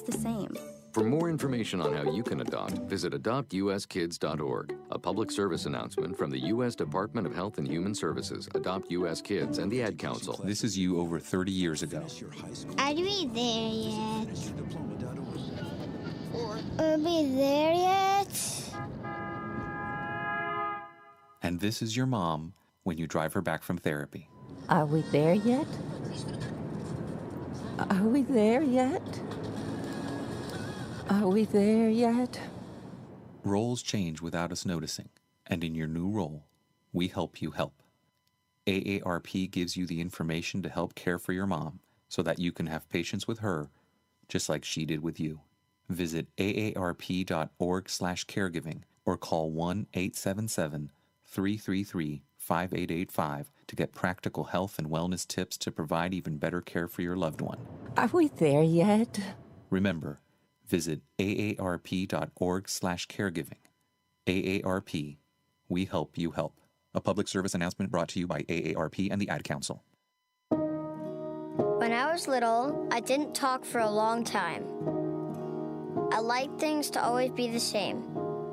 just the same. For more information on how you can adopt, visit adoptuskids.org. A public service announcement from the U.S. Department of Health and Human Services, Adopt U.S. Kids, and the Ad Council. This is you over 30 years ago. Are we there yet? Are we there yet? And this is your mom when you drive her back from therapy. Are we there yet? Are we there yet? Are we there yet? Roles change without us noticing, and in your new role, we help you help. AARP gives you the information to help care for your mom so that you can have patience with her, just like she did with you. Visit aarp.org/caregiving or call 1-877-333-5885 to get practical health and wellness tips to provide even better care for your loved one. Are we there yet? Remember, visit aarp.org/caregiving. AARP, we help you help. A public service announcement brought to you by AARP and the Ad Council. When I was little, I didn't talk for a long time. I liked things to always be the same.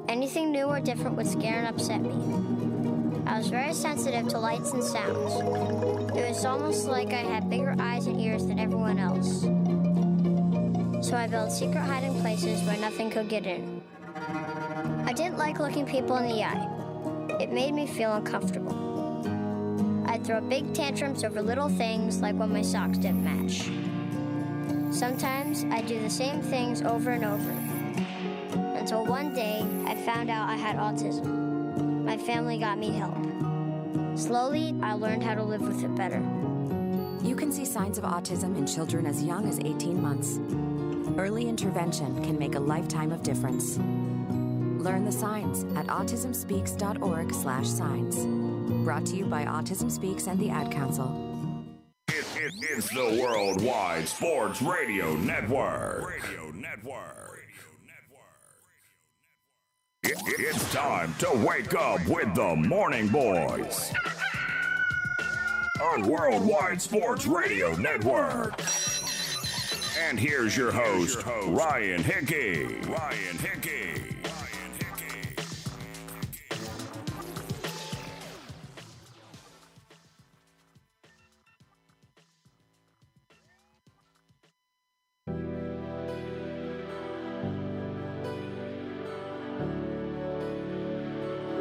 Anything new or different would scare and upset me. I was very sensitive to lights and sounds. It was almost like I had bigger eyes and ears than everyone else. So I built secret hiding places where nothing could get in. I didn't like looking people in the eye. It made me feel uncomfortable. I'd throw big tantrums over little things like when my socks didn't match. Sometimes I'd do the same things over and over. Until one day, I found out I had autism. My family got me help. Slowly, I learned how to live with it better. You can see signs of autism in children as young as 18 months. Early intervention can make a lifetime of difference. Learn the signs at autismspeaks.org/signs. Brought to you by Autism Speaks and the Ad Council. It's the Worldwide Sports Radio Network. It's time to wake up with the Morning Boys on Worldwide Sports Radio Network. And here's your host, Ryan Hickey.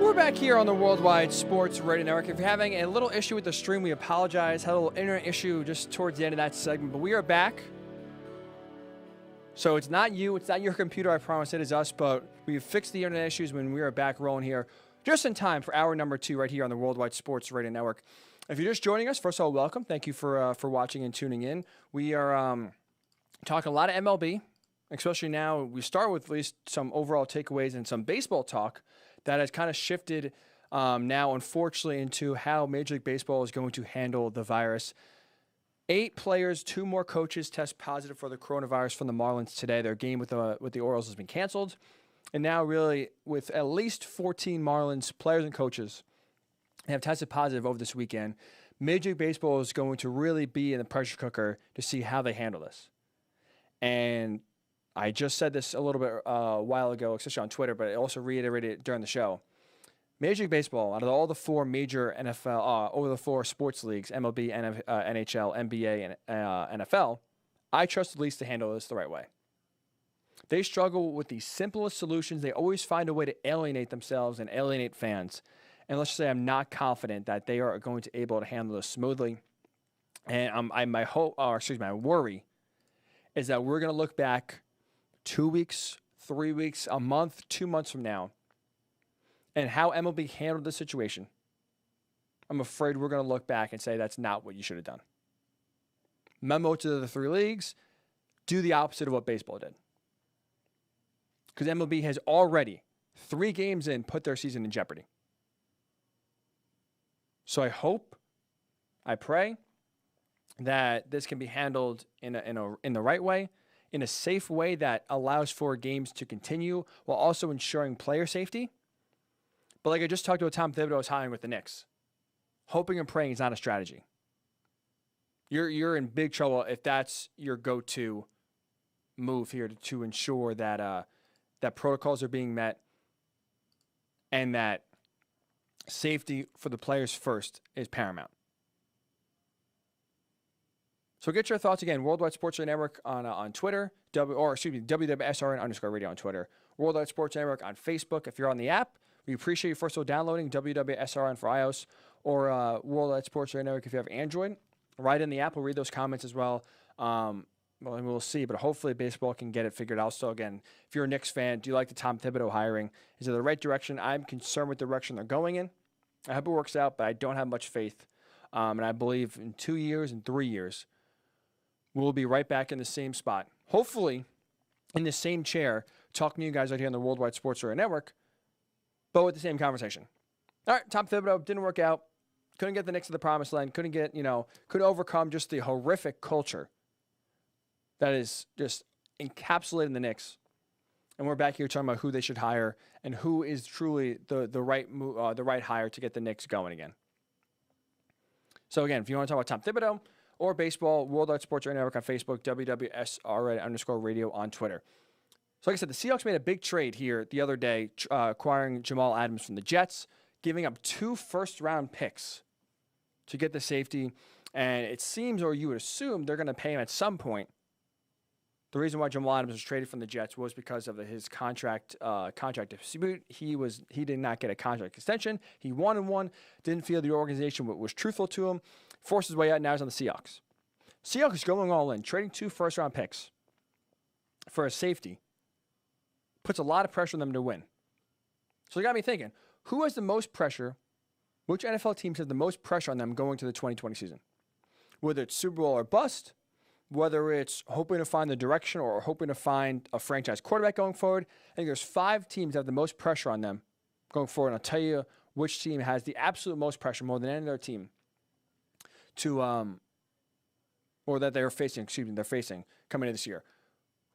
We're back here on the Worldwide Sports Radio Network. If you're having a little issue with the stream, we apologize. Had a little internet issue just towards the end of that segment, but we are back. So it's not you, it's not your computer, I promise it is us, but we've fixed the internet issues when we are back rolling here just in time for hour number 2 right here on the Worldwide Sports Radio Network. If you're just joining us, first of all, welcome. Thank you for watching and tuning in. We are talking a lot of MLB, especially now. We start with at least some overall takeaways and some baseball talk that has kind of shifted now, unfortunately, into how Major League Baseball is going to handle the virus. 8 players, 2 more coaches test positive for the coronavirus from the Marlins today. Their game with the Orioles has been canceled. And now really with at least 14 Marlins players and coaches have tested positive over this weekend, Major League Baseball is going to really be in the pressure cooker to see how they handle this. And I just said this a little bit a while ago, especially on Twitter, but I also reiterated it during the show. Major League Baseball, out of all the 4 major NFL, over the 4 sports leagues, MLB, NHL, NBA, and NFL, I trust the least to handle this the right way. They struggle with the simplest solutions. They always find a way to alienate themselves and alienate fans. And let's just say I'm not confident that they are going to be able to handle this smoothly. And my worry is that we're going to look back 2 weeks, 3 weeks, a month, 2 months from now, and how MLB handled the situation. I'm afraid we're going to look back and say that's not what you should have done. Memo to the 3 leagues, do the opposite of what baseball did. Because MLB has already, 3 games in, put their season in jeopardy. So I hope, I pray, that this can be handled in the right way, in a safe way that allows for games to continue while also ensuring player safety. But like I just talked about Tom Thibodeau's hiring with the Knicks, hoping and praying is not a strategy. You're in big trouble if that's your go-to move here to ensure that that protocols are being met and that safety for the players first is paramount. So get your thoughts again. Worldwide Sports Network on Twitter, WWSRN_radio on Twitter. Worldwide Sports Network on Facebook. If you're on the app, we appreciate you first of all downloading WWSRN for iOS or Worldwide Sports Network if you have Android. Write in the app. We'll read those comments as well. Well, and we'll see, but hopefully baseball can get it figured out. So again, if you're a Knicks fan, do you like the Tom Thibodeau hiring? Is it the right direction? I'm concerned with the direction they're going in. I hope it works out, but I don't have much faith. And I believe in 2 years and 3 years, we'll be right back in the same spot. Hopefully in the same chair, talking to you guys right here on the Worldwide Sports Radio Network, but with the same conversation. All right, Tom Thibodeau didn't work out. Couldn't get the Knicks to the promised land. Couldn't overcome just the horrific culture that is just encapsulating the Knicks. And we're back here talking about who they should hire and who is truly the right hire to get the Knicks going again. So again, if you want to talk about Tom Thibodeau or baseball, Worldwide Sports Radio Network on Facebook, WWSRN_radio on Twitter. So like I said, the Seahawks made a big trade here the other day, acquiring Jamal Adams from the Jets, giving up 2 first-round picks to get the safety. And it seems, or you would assume, they're going to pay him at some point. The reason why Jamal Adams was traded from the Jets was because of his contract dispute. He did not get a contract extension. He wanted one. Didn't feel the organization was truthful to him. Forced his way out. Now he's on the Seahawks. Seahawks going all in, trading 2 first-round picks for a safety. Puts a lot of pressure on them to win. So it got me thinking, who has the most pressure? Which NFL teams have the most pressure on them going to the 2020 season? Whether it's Super Bowl or bust, whether it's hoping to find the direction or hoping to find a franchise quarterback going forward. I think there's 5 teams that have the most pressure on them going forward. And I'll tell you which team has the absolute most pressure, more than any other team, or that they're facing coming into this year.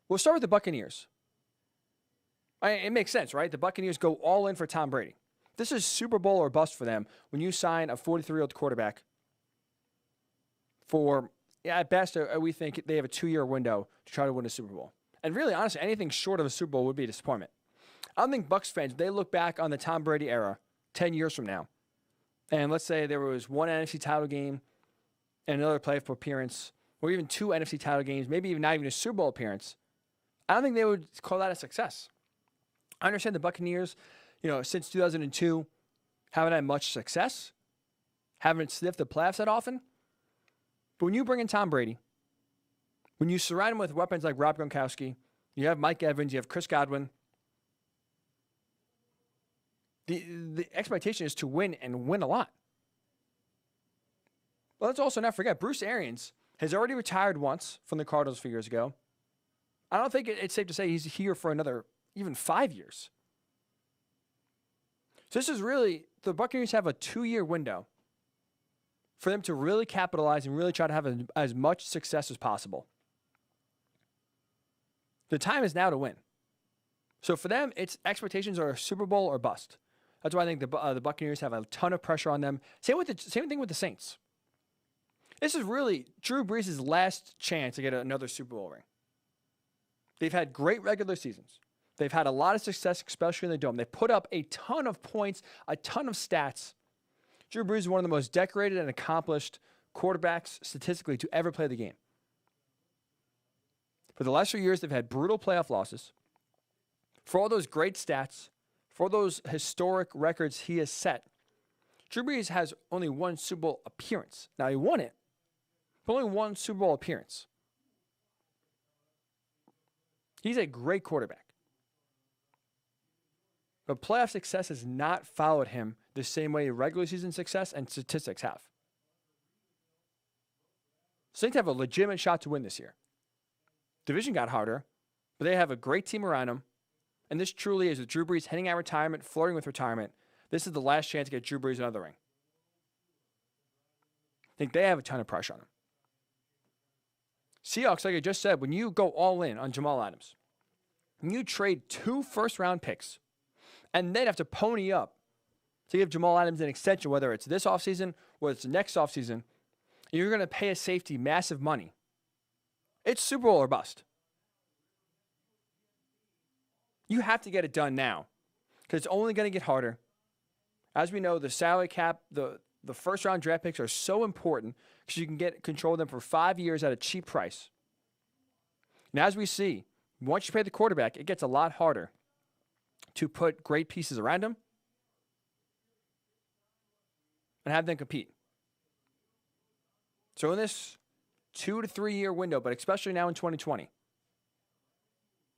We'll start with the Buccaneers. It makes sense, right? The Buccaneers go all in for Tom Brady. This is Super Bowl or bust for them when you sign a 43-year-old quarterback for, at best, we think they have a 2-year window to try to win a Super Bowl. And really, honestly, anything short of a Super Bowl would be a disappointment. I don't think Bucs fans, they look back on the Tom Brady era 10 years from now, and let's say there was one NFC title game and another playoff appearance, or even 2 NFC title games, maybe even not even a Super Bowl appearance, I don't think they would call that a success. I understand the Buccaneers, since 2002, haven't had much success, haven't sniffed the playoffs that often. But when you bring in Tom Brady, when you surround him with weapons like Rob Gronkowski, you have Mike Evans, you have Chris Godwin, the expectation is to win and win a lot. Well, let's also not forget, Bruce Arians has already retired once from the Cardinals a few years ago. I don't think it's safe to say he's here for another even 5 years. So this is really, the Buccaneers have a 2-year window for them to really capitalize and really try to have as much success as possible. The time is now to win. So for them, its expectations are a Super Bowl or bust. That's why I think the Buccaneers have a ton of pressure on them. Same thing with the Saints. This is really Drew Brees' last chance to get another Super Bowl ring. They've had great regular seasons. They've had a lot of success, especially in the Dome. They put up a ton of points, a ton of stats. Drew Brees is one of the most decorated and accomplished quarterbacks statistically to ever play the game. For the last few years, they've had brutal playoff losses. For all those great stats, for those historic records he has set, Drew Brees has only 1 Super Bowl appearance. Now, he won it, but only 1 Super Bowl appearance. He's a great quarterback. But playoff success has not followed him the same way regular season success and statistics have. Saints have a legitimate shot to win this year. Division got harder, but they have a great team around them. And this truly is, with Drew Brees heading out retirement, flirting with retirement, this is the last chance to get Drew Brees another ring. I think they have a ton of pressure on him. Seahawks, like I just said, when you go all in on Jamal Adams, when you trade 2 first-round picks, and then have to pony up to give Jamal Adams an extension, whether it's this offseason or it's the next offseason, and you're going to pay a safety massive money. It's Super Bowl or bust. You have to get it done now because it's only going to get harder. As we know, the salary cap, the first-round draft picks are so important because you can get control of them for 5 years at a cheap price. And as we see, once you pay the quarterback, it gets a lot harder to put great pieces around him and have them compete. So in this 2 to 3 year window, but especially now in 2020,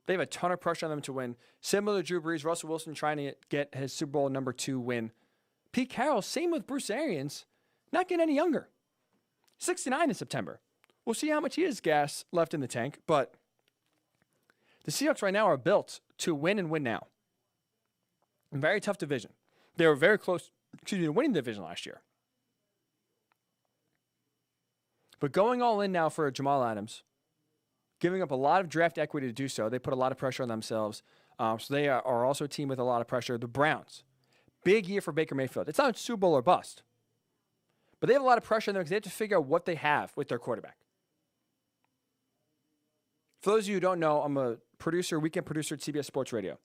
they have a ton of pressure on them to win. Similar to Drew Brees, Russell Wilson trying to get his Super Bowl number 2 win. Pete Carroll, same with Bruce Arians, not getting any younger. 69 in September. We'll see how much he has gas left in the tank, but the Seahawks right now are built to win and win now. A very tough division. They were very close, to winning the division last year. But going all in now for Jamal Adams, giving up a lot of draft equity to do so. They put a lot of pressure on themselves. So they are also a team with a lot of pressure. The Browns, big year for Baker Mayfield. It's not Super Bowl or bust. But they have a lot of pressure on them because they have to figure out what they have with their quarterback. For those of you who don't know, I'm a producer, weekend producer at CBS Sports Radio.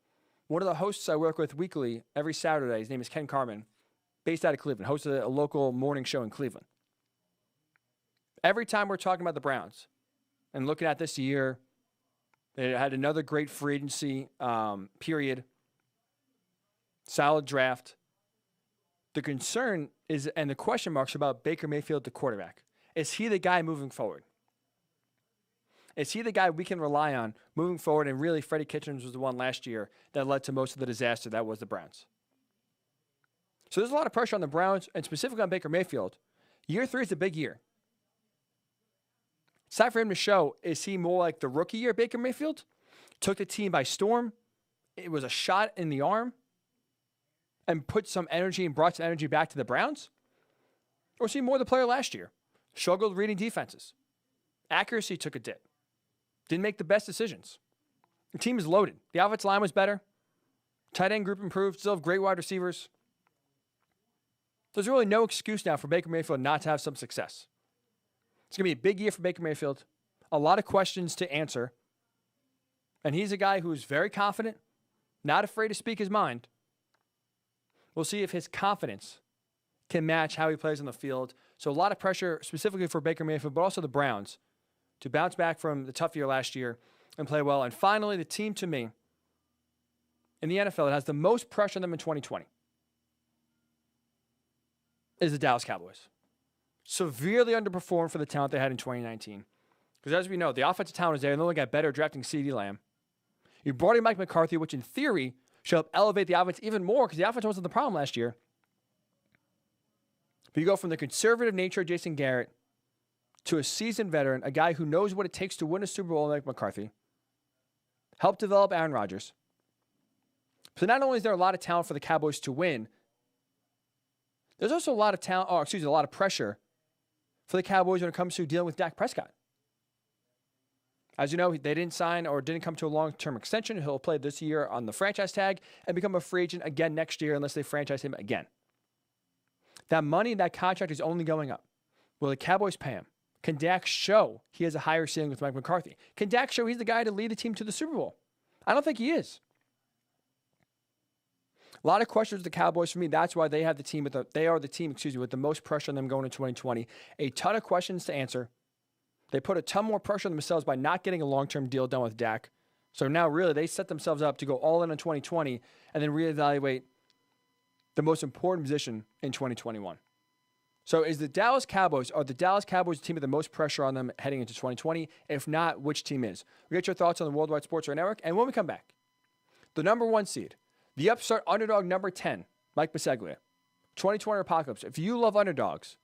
One of the hosts I work with weekly every Saturday, his name is Ken Carmen, based out of Cleveland, hosts a local morning show in Cleveland. Every time we're talking about the Browns and looking at this year, they had another great free agency period, solid draft. The concern is, and the question marks about Baker Mayfield, the quarterback. Is he the guy moving forward? Is he the guy we can rely on moving forward? And really, Freddie Kitchens was the one last year that led to most of the disaster that was the Browns. So there's a lot of pressure on the Browns, and specifically on Baker Mayfield. Year 3 is a big year. It's time for him to show, is he more like the rookie year Baker Mayfield? Took the team by storm. It was a shot in the arm. And put some energy and brought some energy back to the Browns? Or is he more the player last year? Struggled reading defenses. Accuracy took a dip. Didn't make the best decisions. The team is loaded. The offensive line was better. Tight end group improved. Still have great wide receivers. There's really no excuse now for Baker Mayfield not to have some success. It's going to be a big year for Baker Mayfield. A lot of questions to answer. And he's a guy who's very confident, not afraid to speak his mind. We'll see if his confidence can match how he plays on the field. So a lot of pressure specifically for Baker Mayfield, but also the Browns to bounce back from the tough year last year and play well. And finally, the team to me in the NFL that has the most pressure on them in 2020 is the Dallas Cowboys. Severely underperformed for the talent they had in 2019. Because as we know, the offensive talent is there, and they only got better drafting CeeDee Lamb. You brought in Mike McCarthy, which in theory should help elevate the offense even more because the offense wasn't the problem last year. But you go from the conservative nature of Jason Garrett to a seasoned veteran, a guy who knows what it takes to win a Super Bowl like McCarthy. Helped develop Aaron Rodgers. So not only is there a lot of talent for the Cowboys to win, there's also a lot of a lot of pressure for the Cowboys when it comes to dealing with Dak Prescott. As you know, they didn't sign or didn't come to a long-term extension. He'll play this year on the franchise tag and become a free agent again next year unless they franchise him again. That money, that contract is only going up. Will the Cowboys pay him? Can Dak show he has a higher ceiling with Mike McCarthy? Can Dak show he's the guy to lead the team to the Super Bowl? I don't think he is. A lot of questions with the Cowboys for me. That's why they have the team with the most pressure on them going into 2020. A ton of questions to answer. They put a ton more pressure on themselves by not getting a long-term deal done with Dak. So now really they set themselves up to go all in on 2020 and then reevaluate the most important position in 2021. So are the Dallas Cowboys the team with the most pressure on them heading into 2020? If not, which team is? We'll get your thoughts on the Worldwide Sports Radio Network. And when we come back, the number 1 seed, the upstart underdog number 10, Mike Biseglia. 2020 Apocalypse. If you love underdogs,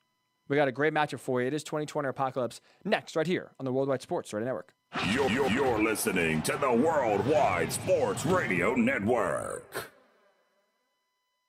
we got a great matchup for you. It is 2020 Apocalypse next right here on the Worldwide Sports Radio Network. You're listening to the Worldwide Sports Radio Network.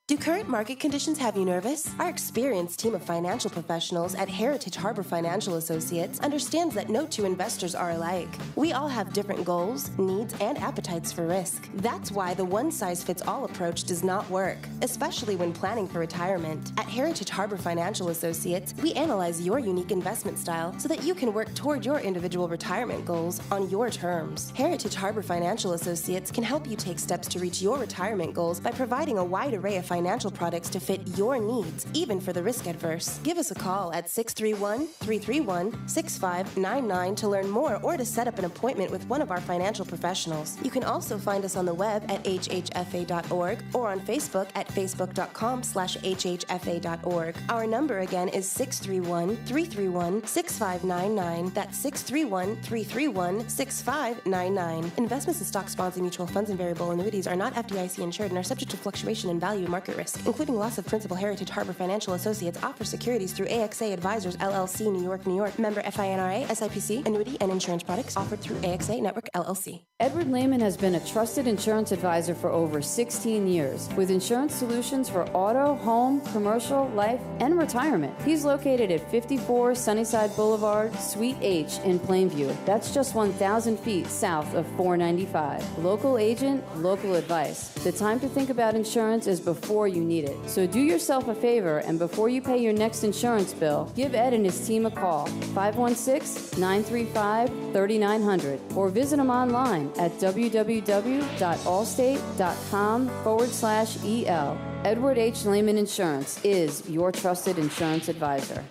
Do current market conditions have you nervous? Our experienced team of financial professionals at Heritage Harbor Financial Associates understands that no two investors are alike. We all have different goals, needs, and appetites for risk. That's why the one-size-fits-all approach does not work, especially when planning for retirement. At Heritage Harbor Financial Associates, we analyze your unique investment style so that you can work toward your individual retirement goals on your terms. Heritage Harbor Financial Associates can help you take steps to reach your retirement goals by providing a wide array of financial products to fit your needs, even for the risk adverse. Give us a call at 631-331-6599 to learn more or to set up an appointment with one of our financial professionals. You can also find us on the web at hhfa.org or on Facebook at facebook.com/hhfa.org. Our number again is 631-331-6599. That's 631-331-6599. Investments in stocks, bonds, and mutual funds and variable annuities are not FDIC insured and are subject to fluctuation in value and market risk, including loss of principal. Heritage Harbor Financial Associates offers securities through AXA Advisors, LLC, New York, New York. Member FINRA, SIPC. Annuity and insurance products offered through AXA Network, LLC. Edward Lehman has been a trusted insurance advisor for over 16 years with insurance solutions for auto, home, commercial, life, and retirement. He's located at 54 Sunnyside Boulevard, Suite H in Plainview. That's just 1,000 feet south of 495. Local agent, local advice. The time to think about insurance is before you need it. So do yourself a favor, and before you pay your next insurance bill, give Ed and his team a call, 516-935-3900, or visit him online at www.allstate.com/EL. Edward H. Lehman Insurance is your trusted insurance advisor.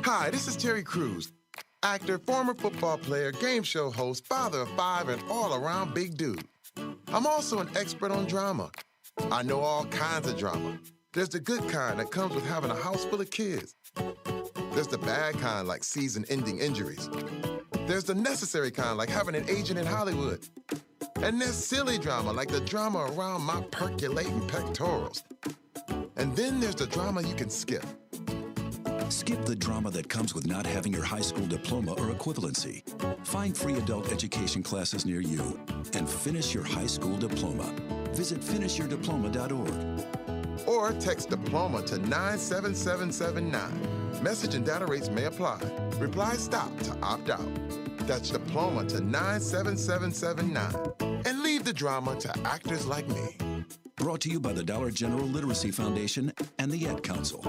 Hi, this is Terry Crews, actor, former football player, game show host, father of 5, and all-around big dude. I'm also an expert on drama. I know all kinds of drama. There's the good kind that comes with having a house full of kids. There's the bad kind like season-ending injuries. There's the necessary kind like having an agent in Hollywood. And there's silly drama like the drama around my percolating pectorals. And then there's the drama you can skip. Skip the drama that comes with not having your high school diploma or equivalency. Find free adult education classes near you and finish your high school diploma. Visit finishyourdiploma.org. Or text diploma to 97779. Message and data rates may apply. Reply STOP to opt out. That's diploma to 97779. And leave the drama to actors like me. Brought to you by the Dollar General Literacy Foundation and the Ad Council.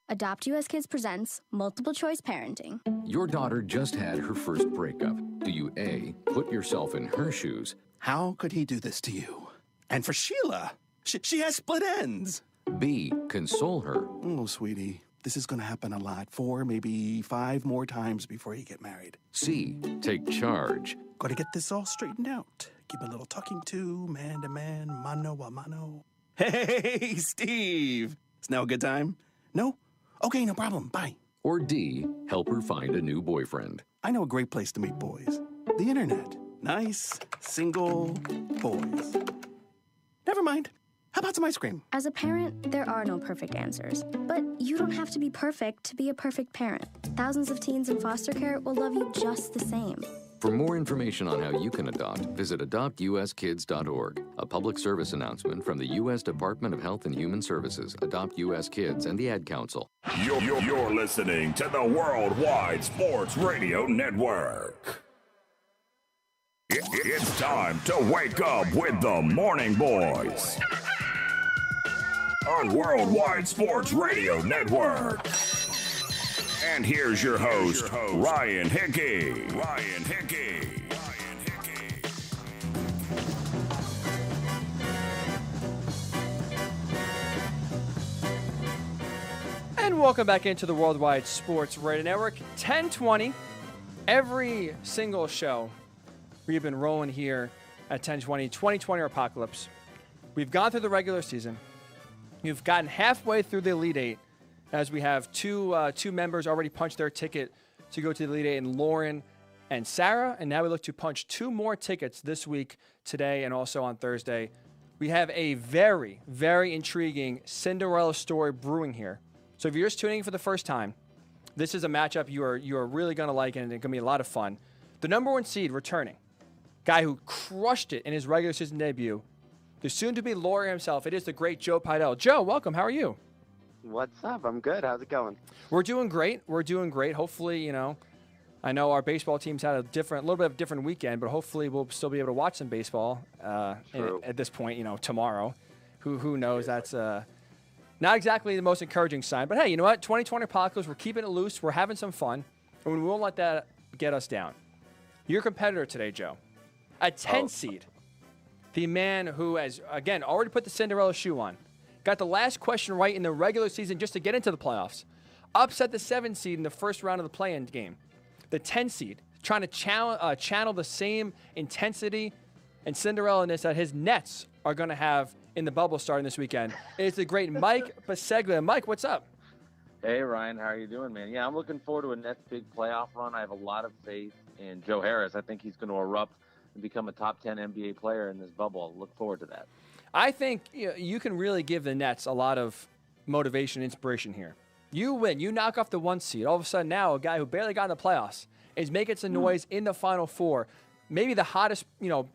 Adopt US Kids presents Multiple Choice Parenting. Your daughter just had her first breakup. Do you A, put yourself in her shoes? How could he do this to you? And for Sheila, she has split ends. B, console her. Oh, sweetie, this is going to happen a lot. 4, maybe 5 more times before you get married. C, take charge. Got to get this all straightened out. Give a little talking to, man to man, mano a mano. Hey, Steve. Is now a good time? No? Okay, no problem. Bye. Or D, help her find a new boyfriend. I know a great place to meet boys. The internet. Nice, single boys. Never mind. How about some ice cream? As a parent, there are no perfect answers. But you don't have to be perfect to be a perfect parent. Thousands of teens in foster care will love you just the same. For more information on how you can adopt, visit adoptuskids.org. A public service announcement from the U.S. Department of Health and Human Services, Adopt U.S. Kids, and the Ad Council. You're listening to the Worldwide Sports Radio Network. It's time to wake up with the Morning Boys on Worldwide Sports Radio Network. And here's your host, Ryan Hickey. And welcome back into the Worldwide Sports Radio Network. 10:20, every single show we've been rolling here at 10:20, 2020 Apocalypse. We've gone through the regular season. You've gotten halfway through the Elite Eight, as we have two members already punched their ticket to go to the Elite Eight, in Lauren and Sarah. And now we look to punch 2 more tickets this week, today, and also on Thursday. We have a very, very intriguing Cinderella story brewing here. So if you're just tuning in for the first time, this is a matchup you are really going to like, and it's going to be a lot of fun. The number 1 seed returning, guy who crushed it in his regular season debut, the soon-to-be lawyer himself. It is the great Joe Thibodeau. Joe, welcome. How are you? What's up? I'm good. How's it going? We're doing great. Hopefully, I know our baseball team's had a little bit of a different weekend, but hopefully we'll still be able to watch some baseball at this point, tomorrow. Who knows? That's not exactly the most encouraging sign. But hey, you know what? 2020 Apocalypse, we're keeping it loose. We're having some fun. And we won't let that get us down. Your competitor today, Joe, a 10 seed, the man who has, again, already put the Cinderella shoe on, got the last question right in the regular season just to get into the playoffs, upset the 7 seed in the first round of the play-in game. The 10 seed, trying to channel the same intensity and Cinderella-ness that his Nets are going to have in the bubble starting this weekend. It's the great Mike Biseglia. Mike, what's up? Hey, Ryan. How are you doing, man? Yeah, I'm looking forward to a Nets big playoff run. I have a lot of faith in Joe Harris. I think he's going to erupt and become a top 10 NBA player in this bubble. Look forward to that. I think you can really give the Nets a lot of motivation and inspiration here. You win. You knock off the 1 seed. All of a sudden now, a guy who barely got in the playoffs is making some noise in the Final Four. Maybe the hottest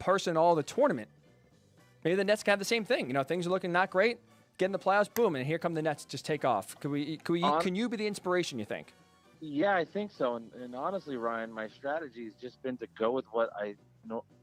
person in all the tournament. Maybe the Nets can have the same thing. Things are looking not great. Get in the playoffs, boom, and here come the Nets. Just take off. Can you be the inspiration, you think? Yeah, I think so. And honestly, Ryan, my strategy has just been to go with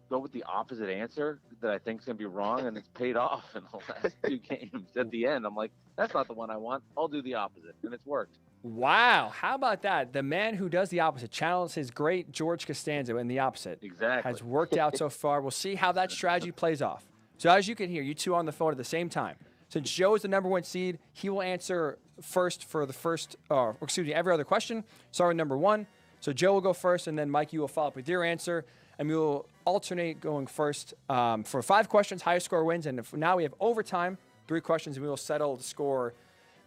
go with the opposite answer that I think is going to be wrong, and it's paid off in the last 2 games. At the end, I'm like, that's not the one I want. I'll do the opposite, and it's worked. Wow, how about that? The man who does the opposite, channels his great George Costanza in the opposite. Exactly. Has worked out so far. We'll see how that strategy plays off. So as you can hear, you two on the phone at the same time. Since Joe is the number 1 seed, he will answer first for every other question. Sorry, number 1. So Joe will go first, and then Mike, you will follow up with your answer, and we will alternate going first for 5 questions. Highest score wins, and now we have overtime, 3 questions, and we will settle the score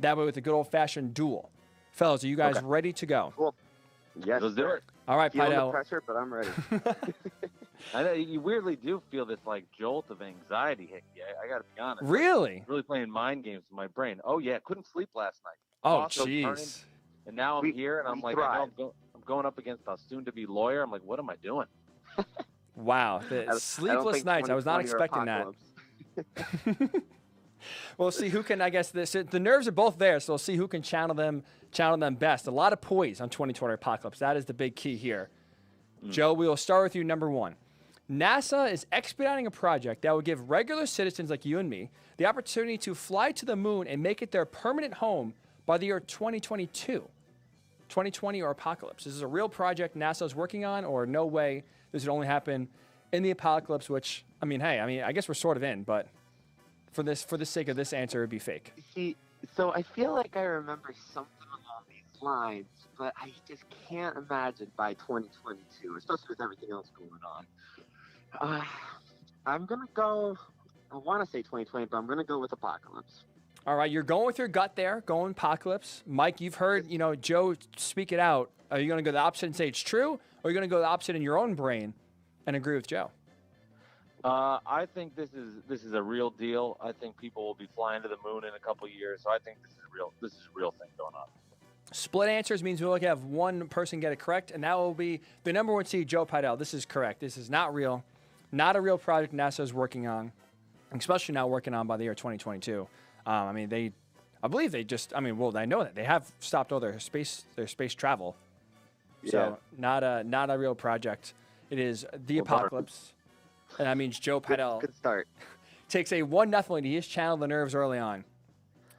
that way with a good old-fashioned duel. Fellas, are you guys ready to go? Cool. Yes, let's do it. All right, Feeling Thibodeau. the pressure, but I'm ready. I know you weirdly do feel this jolt of anxiety, Hickey. I got to be honest. Really? Really playing mind games with my brain. Oh yeah, couldn't sleep last night. Oh jeez. And now I'm here, and I'm like, I'm going up against a soon-to-be lawyer. I'm like, what am I doing? Wow, the sleepless nights. I was not expecting that. We'll see who can. I guess the nerves are both there, so we'll see who can channel them best. A lot of poise on 2020 Apocalypse. That is the big key here. Joe, we will start with you. Number 1. NASA is expediting a project that will give regular citizens like you and me the opportunity to fly to the moon and make it their permanent home by the year 2022. 2020 or Apocalypse. This is a real project NASA is working on, or no way this would only happen in the Apocalypse, which, I guess we're sort of in, but for the sake of this answer, it would be fake. So I feel like I remember something along these lines, but I just can't imagine by 2022, especially with everything else going on. I'm going to go, I want to say 2020, but I'm going to go with Apocalypse. All right, you're going with your gut there, going Apocalypse. Mike, you've heard, Joe speak it out. Are you going to go the opposite and say it's true, or are you going to go the opposite in your own brain and agree with Joe? I think this is a real deal. I think people will be flying to the moon in a couple of years, so I think this is a real thing going on. Split answers means we'll have one person get it correct, and that will be the number 1 seed, Joe Thibodeau. This is correct. This is not real. Not a real project NASA is working on, especially now working on by the year 2022. I believe they just, I know that they have stopped all their space travel. So not a real project. It is the Apocalypse. And that means Joe Thibodeau Good start. takes a 1-0 lead. He has channeled the nerves early on.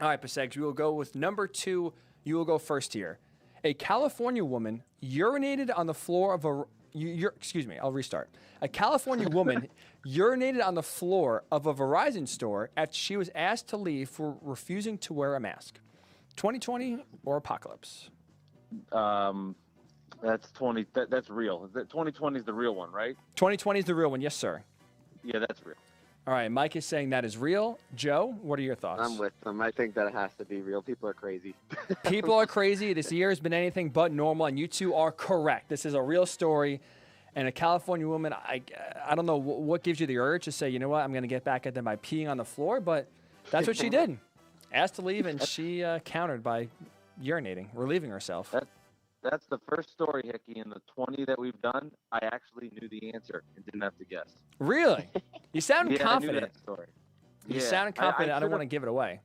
All right, Pasegs, we will go with number 2. You will go first here. A California woman urinated on the floor of I'll restart. A California woman urinated on the floor of a Verizon store after she was asked to leave for refusing to wear a mask. 2020 or Apocalypse? That's 20. That's real. 2020 is the real one, right? 2020 is the real one. Yes, sir. Yeah, that's real. All right, Mike is saying that is real. Joe, what are your thoughts? I'm with them. I think that it has to be real. People are crazy. People are crazy. This year has been anything but normal, and you two are correct. This is a real story. And a California woman, I don't know what gives you the urge to say, you know what, I'm going to get back at them by peeing on the floor, but that's what she did. Asked to leave, and she countered by urinating, relieving herself. That's the first story, Hickey. In the 20 that we've done, I actually knew the answer and didn't have to guess. Really? You sound yeah, confident. I knew that story. You sound confident. I don't want to give it away.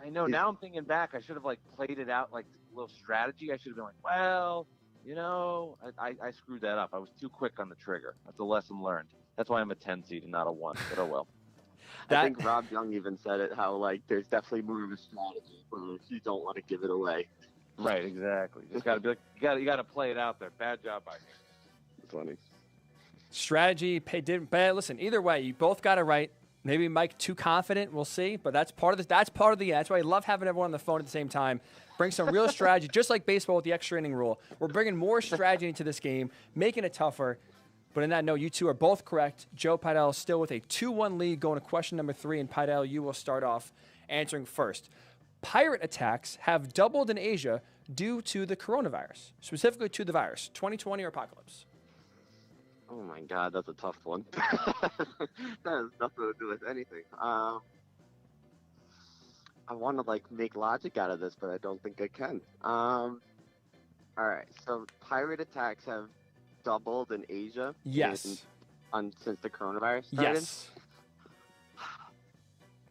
I know. Now I'm thinking back. I should have played it out like a little strategy. I should have been like, well, I screwed that up. I was too quick on the trigger. That's a lesson learned. That's why I'm a 10 seed and not a 1. But oh well. I think Rob Young even said it. How there's definitely more of a strategy, but you don't want to give it away. Right. Exactly. Just got to be you got to play it out there. Bad job by me. Funny. Strategy didn't. But listen, either way, you both got it right. Maybe Mike too confident. We'll see. But that's part of the. That's why I love having everyone on the phone at the same time. Bring some real strategy, just like baseball with the extra inning rule. We're bringing more strategy into this game, making it tougher. But in that note, you two are both correct. Joe Pidell still with a 2-1 lead going to question number 3. And Pidell, you will start off answering first. Pirate attacks have doubled in Asia due to the coronavirus, specifically to the virus. 2020 or apocalypse? Oh, my God, that's a tough one. That has nothing to do with anything. I want to, make logic out of this, but I don't think I can. All right, so pirate attacks have doubled in Asia? Yes. Since the coronavirus started? Yes.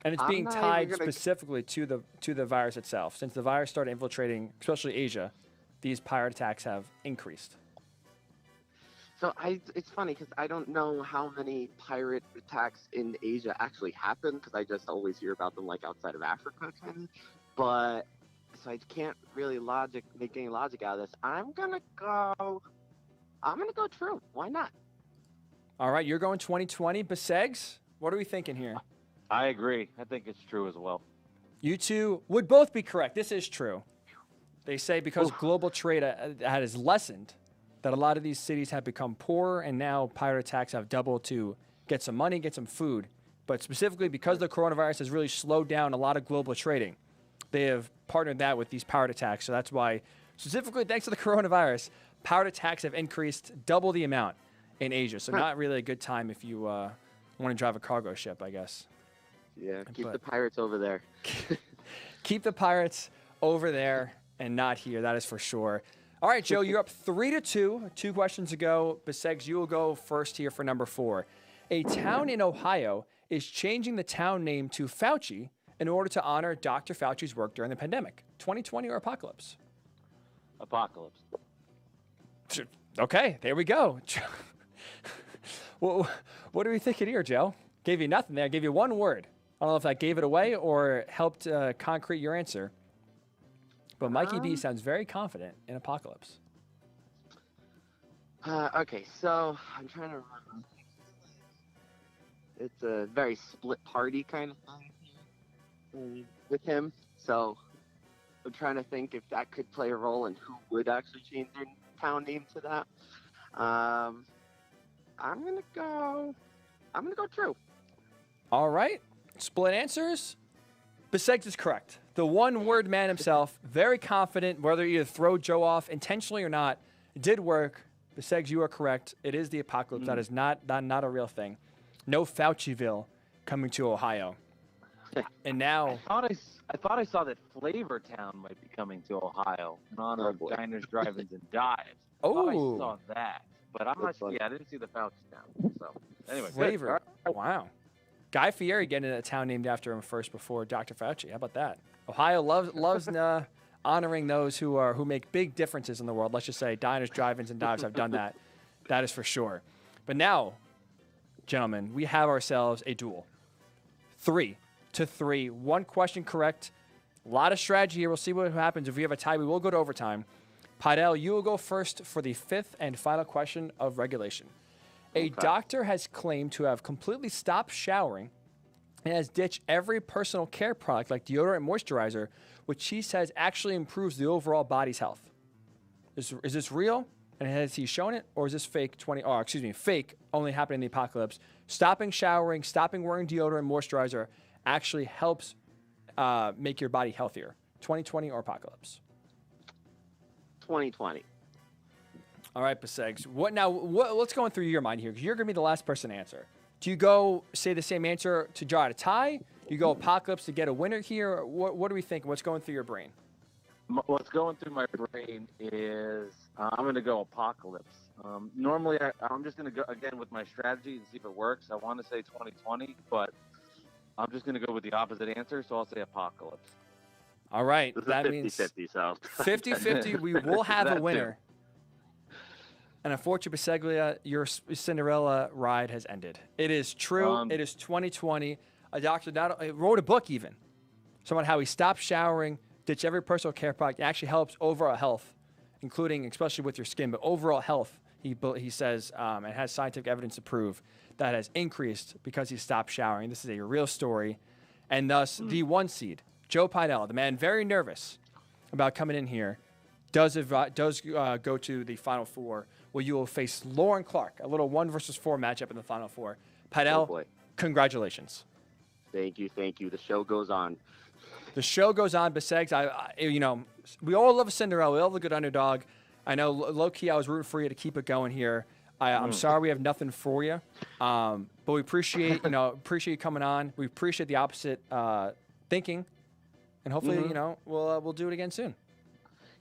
And it's being tied specifically to the virus itself. Since the virus started infiltrating, especially Asia, these pirate attacks have increased. So it's funny because I don't know how many pirate attacks in Asia actually happen because I just always hear about them outside of Africa, kind of. But so I can't really make any logic out of this. I'm gonna go true. Why not? All right, you're going 2020. Besegs, what are we thinking here? I agree. I think it's true as well. You two would both be correct. This is true. They say because global trade has lessened, that a lot of these cities have become poorer, and now pirate attacks have doubled to get some money, get some food. But specifically because the coronavirus has really slowed down a lot of global trading, they have partnered that with these pirate attacks. So that's why, specifically thanks to the coronavirus, pirate attacks have increased double the amount in Asia. So not really a good time if you want to drive a cargo ship, I guess. Yeah, keep the pirates over there. Keep the pirates over there and not here. That is for sure. All right, Joe, you're up 3-2. 2 questions ago. Besegs, you will go first here for number 4. A town in Ohio is changing the town name to Fauci in order to honor Dr. Fauci's work during the pandemic. 2020 or apocalypse? Apocalypse. Okay, there we go. Well, what are we thinking here, Joe? Gave you nothing there. Gave you one word. I don't know if that gave it away or helped concrete your answer. But Mikey B sounds very confident in apocalypse. Okay, so I'm trying to remember. It's a very split party kind of thing with him. So I'm trying to think if that could play a role in who would actually change their town name to that. I'm gonna go true. All right, split answers. Besegs is correct. The one-word man himself, very confident, whether you throw Joe off intentionally or not, it did work. Besegs, you are correct. It is the apocalypse. That is not a real thing. No Fauciville coming to Ohio. And now I thought I saw that Flavor Town might be coming to Ohio in honor of diners, drive-ins, and dives. I saw that, but I'm not sure. Yeah, I didn't see the Fauci Town. So anyway, Flavor. Wow. Guy Fieri getting a town named after him first before Dr. Fauci. How about that? Ohio loves honoring those who make big differences in the world. Let's just say diners, drive-ins, and dives have done that. That is for sure. But now, gentlemen, we have ourselves a duel. 3-3. One question correct. A lot of strategy here. We'll see what happens. If we have a tie, we will go to overtime. Pidell, you will go first for the 5th and final question of regulation. A doctor has claimed to have completely stopped showering and has ditched every personal care product like deodorant and moisturizer, which he says actually improves the overall body's health. Is this real? And has he shown it? Or is this fake fake, only happening in the apocalypse? Stopping showering, stopping wearing deodorant and moisturizer actually helps make your body healthier. 2020 or apocalypse? 2020. All right, Besegs. What's going through your mind here? Because you're going to be the last person to answer. Do you go say the same answer to draw out a tie? You go apocalypse to get a winner here? What are we thinking? What's going through your brain? What's going through my brain is I'm going to go apocalypse. Normally, I'm just going to go again with my strategy and see if it works. I want to say 2020, but I'm just going to go with the opposite answer, so I'll say apocalypse. All right. This That is means 50-50, so. 50-50. We will have a That winner. And unfortunately, Biseglia, your Cinderella ride has ended. It is true. It is 2020. A doctor wrote a book even. Someone how he stopped showering, ditched every personal care product. It actually helps overall health, including especially with your skin, but overall health. He says it has scientific evidence to prove that has increased because he stopped showering. This is a real story, and thus the 1 seed, Joe Pidell, the man very nervous about coming in here, does go to the Final Four, where you will face Lauren Clark, a little 1 versus 4 matchup in the Final Four. Pidell, congratulations. Thank you. The show goes on. The show goes on. Bisegs, we all love a Cinderella. We all love a good underdog. I know, low key, I was rooting for you to keep it going here. I'm sorry we have nothing for you, but we appreciate you coming on. We appreciate the opposite thinking, and hopefully we'll do it again soon.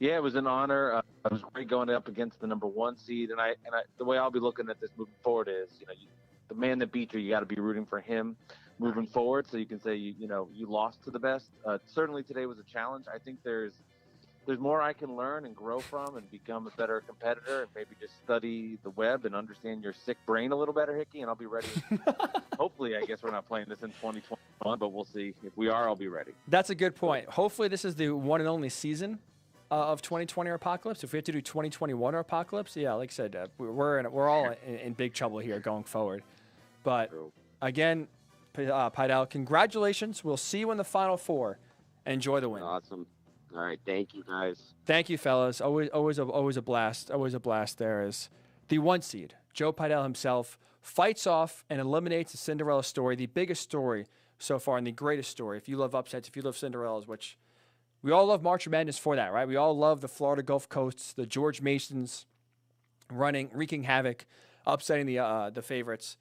Yeah, it was an honor. It was great going up against the number 1 seed, and I the way I'll be looking at this moving forward is, the man that beat you got to be rooting for him moving forward, so you can say you lost to the best. Certainly today was a challenge. I think there's more I can learn and grow from and become a better competitor, and maybe just study the web and understand your sick brain a little better, Hickey, and I'll be ready. Hopefully, I guess we're not playing this in 2021, but we'll see. If we are, I'll be ready. That's a good point. Hopefully this is the one and only season of 2020 or Apocalypse. If we have to do 2021 or Apocalypse, yeah, like I said, we're all in big trouble here going forward. But again, Pidell, congratulations. We'll see you in the Final Four. Enjoy the win. Awesome. All right, thank you, guys. Thank you, fellas. Always a blast. Always a blast. There is the 1 seed, Joe Pidell himself, fights off and eliminates the Cinderella story, the biggest story so far and the greatest story. If you love upsets, if you love Cinderellas, which we all love March Madness for that, right? We all love the Florida Gulf Coasts, the George Masons wreaking havoc, upsetting the favorites.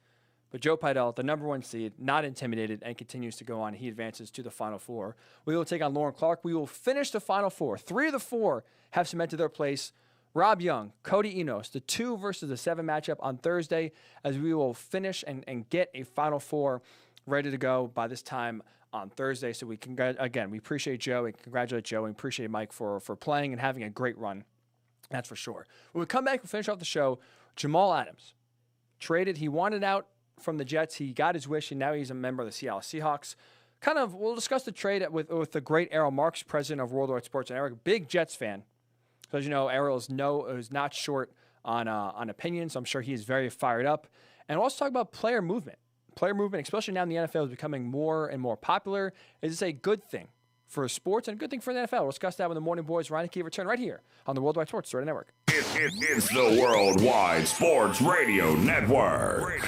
But Joe Pidell, the number 1 seed, not intimidated and continues to go on. He advances to the Final Four. We will take on Lauren Clark. We will finish the Final Four. 3 of the 4 have cemented their place. Rob Young, Cody Enos, the 2 versus the 7 matchup on Thursday, as we will finish and get a Final Four ready to go by this time on Thursday. So we appreciate Joe and congratulate Joe and appreciate Mike for playing and having a great run. That's for sure. When we come back, we'll finish off the show. Jamal Adams traded. He wanted out from the Jets. He got his wish, and now he's a member of the Seattle Seahawks. We'll discuss the trade with the great Errol Marks, president of Worldwide Sports, and Eric, big Jets fan. So as you know, Errol is not short on opinions. So I'm sure he is very fired up. And we'll also talk about player movement. Player movement, especially now in the NFL, is becoming more and more popular. Is this a good thing for sports and a good thing for the NFL? We'll discuss that when the Morning Boys Ryan Hickey return right here on the Worldwide Sports Radio Network. It's the Worldwide Sports Radio Network.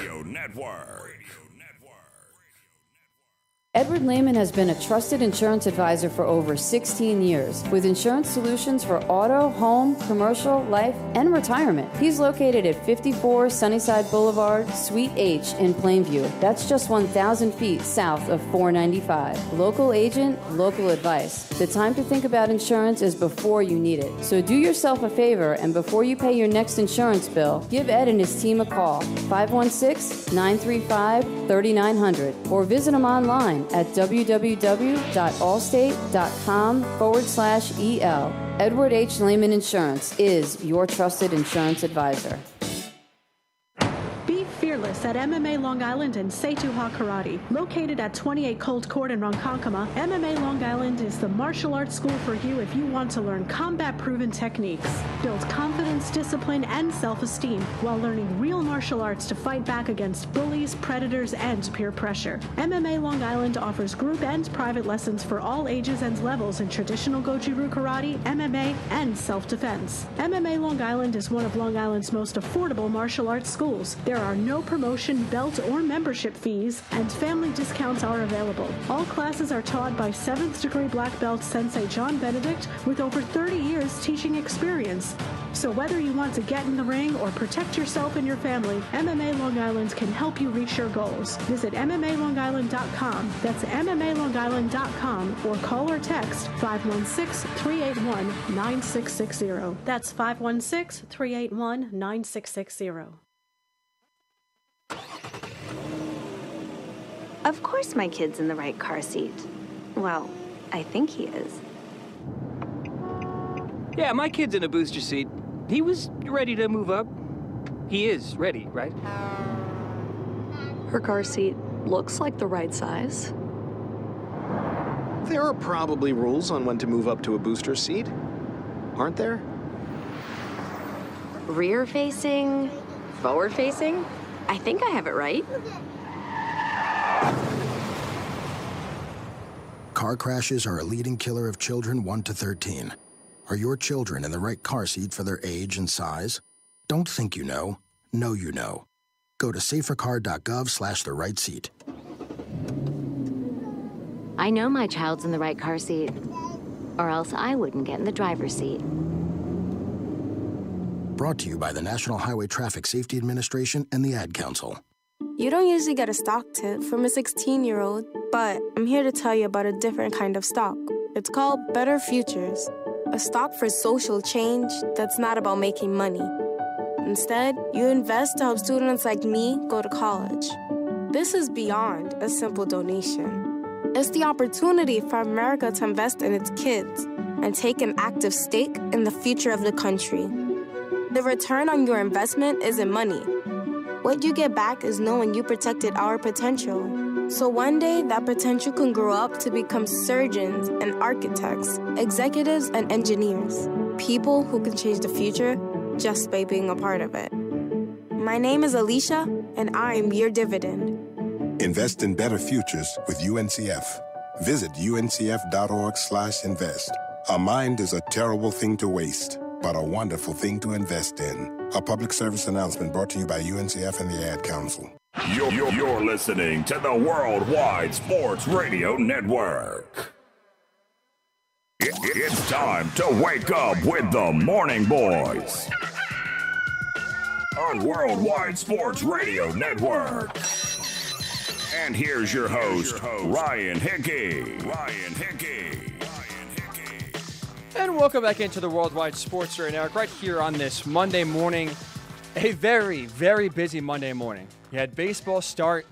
Edward Lehman has been a trusted insurance advisor for over 16 years with insurance solutions for auto, home, commercial, life, and retirement. He's located at 54 Sunnyside Boulevard, Suite H in Plainview. That's just 1,000 feet south of 495. Local agent, local advice. The time to think about insurance is before you need it. So do yourself a favor, and before you pay your next insurance bill, give Ed and his team a call, 516-935-3900, or visit him online at www.allstate.com/EL. Edward H. Lehman Insurance is your trusted insurance advisor. Be fearless at MMA Long Island and Seituha Karate. Located at 28 Colt Court in Ronkonkoma, MMA Long Island is the martial arts school for you if you want to learn combat-proven techniques, build confidence, discipline, and self-esteem while learning real martial arts to fight back against bullies, predators, and peer pressure. MMA Long Island offers group and private lessons for all ages and levels in traditional Goju-Ryu Karate, MMA, and self-defense. MMA Long Island is one of Long Island's most affordable martial arts schools. There are no promotion, belt, or membership fees, and family discounts are available. All classes are taught by 7th degree black belt Sensei John Benedict with over 30 years teaching experience. So whether you want to get in the ring or protect yourself and your family, MMA Long Island can help you reach your goals. Visit MMALongIsland.com. That's MMALongIsland.com, or call or text 516-381-9660. That's 516-381-9660. Of course my kid's in the right car seat. Well, I think he is. Yeah, my kid's in a booster seat. He was ready to move up. He is ready, right? Her car seat looks like the right size. There are probably rules on when to move up to a booster seat, aren't there? Rear facing, forward facing. I think I have it right. Car crashes are a leading killer of children 1 to 13. Are your children in the right car seat for their age and size? Don't think you know you know. Go to safercar.gov/the right seat. I know my child's in the right car seat, or else I wouldn't get in the driver's seat. Brought to you by the National Highway Traffic Safety Administration and the Ad Council. You don't usually get a stock tip from a 16-year-old, but I'm here to tell you about a different kind of stock. It's called Better Futures, a stock for social change that's not about making money. Instead, you invest to help students like me go to college. This is beyond a simple donation. It's the opportunity for America to invest in its kids and take an active stake in the future of the country. The return on your investment isn't money. What you get back is knowing you protected our potential. So one day, that potential can grow up to become surgeons and architects, executives and engineers, people who can change the future just by being a part of it. My name is Alicia, and I'm your dividend. Invest in better futures with UNCF. Visit uncf.org/invest. A mind is a terrible thing to waste, but a wonderful thing to invest in. A public service announcement brought to you by UNCF and the Ad Council. You're listening to the Worldwide Sports Radio Network. It's time to wake up with the Morning Boys on Worldwide Sports Radio Network. And here's your host, Ryan Hickey. And welcome back into the Worldwide Sports Radio Network right here on this Monday morning. A very, very busy Monday morning. You had baseball start.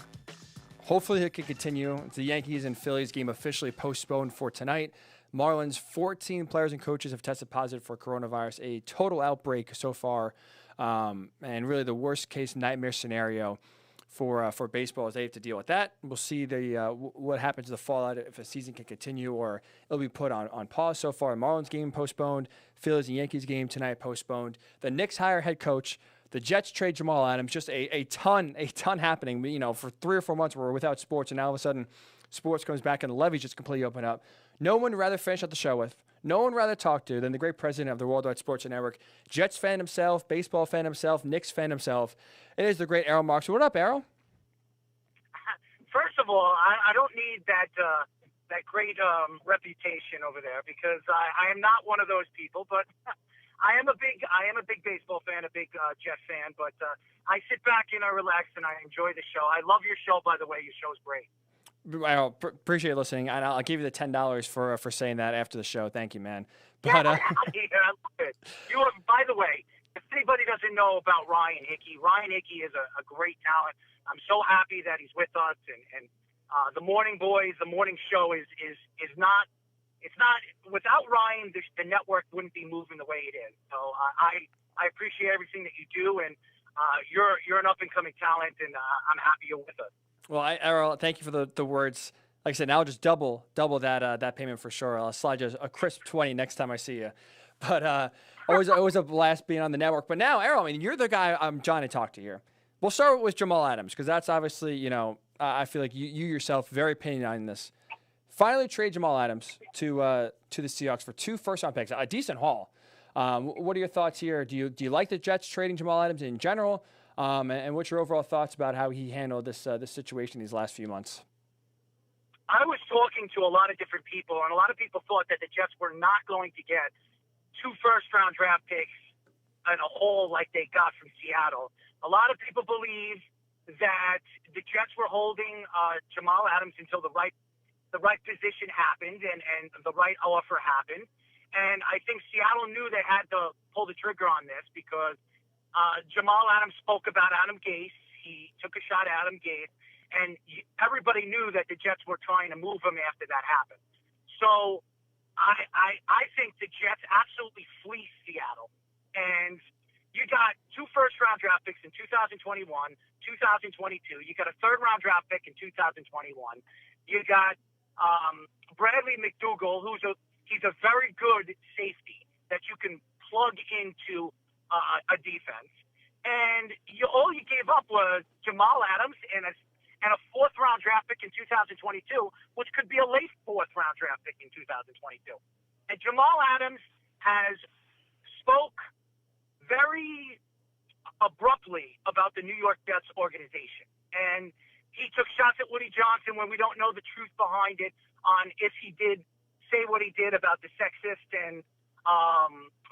Hopefully it can continue. The Yankees and Phillies game officially postponed for tonight. Marlins, 14 players and coaches have tested positive for coronavirus, a total outbreak so far, and really the worst case nightmare scenario for baseball as they have to deal with that. We'll see what happens to the fallout if the season can continue or it'll be put on pause so far. Marlins game postponed, Phillies and Yankees game tonight postponed. The Knicks hire head coach. The Jets trade Jamal Adams. Just a ton happening. For 3 or 4 months we're without sports, and now all of a sudden sports comes back and the levees just completely open up. No one would rather finish out the show with, no one would rather talk to than the great president of the Worldwide Sports Network, Jets fan himself, baseball fan himself, Knicks fan himself. It is the great Errol Marks. What up, Errol? First of all, I don't need that great reputation over there because I am not one of those people. But I am a big baseball fan, a big Jet fan. But I sit back and I relax and I enjoy the show. I love your show, by the way. Your show's great. I appreciate listening, and I'll give you the $10 for saying that after the show. Thank you, man. But I love it. You are, by the way, if anybody doesn't know about Ryan Hickey is a great talent. I'm so happy that he's with us, and the Morning Boys, the morning show is not. It's not without Ryan. The network wouldn't be moving the way it is. So I appreciate everything that you do, and you're an up and coming talent, and I'm happy you're with us. Well, Errol, thank you for the words. Like I said, now I'll just double that payment for sure. I'll slide you a crisp 20 next time I see you. But always a blast being on the network. But now, Errol, I mean, you're the guy I'm trying to talk to here. We'll start with Jamal Adams because that's obviously, I feel like you yourself very opinionated on this. Finally trade Jamal Adams to the Seahawks for 2 first-round picks, a decent haul. What are your thoughts here? Do you like the Jets trading Jamal Adams in general? And what's your overall thoughts about how he handled this situation these last few months? I was talking to a lot of different people, and a lot of people thought that the Jets were not going to get 2 first-round draft picks and a haul like they got from Seattle. A lot of people believe that the Jets were holding Jamal Adams until the right position happened and the right offer happened. And I think Seattle knew they had to pull the trigger on this because Jamal Adams spoke about Adam Gase. He took a shot at Adam Gase. And everybody knew that the Jets were trying to move him after that happened. So I think the Jets absolutely fleeced Seattle. And you got 2 first-round draft picks in 2021, 2022. You got a third-round draft pick in 2021. You got Bradley McDougald, he's a very good safety that you can plug into a defense. And all you gave up was Jamal Adams and a 4th-round draft pick in 2022, which could be a late 4th-round draft pick in 2022. And Jamal Adams has spoke very abruptly about the New York Jets organization. And he took shots at Woody Johnson when we don't know the truth behind it on if he did say what he did about the sexist and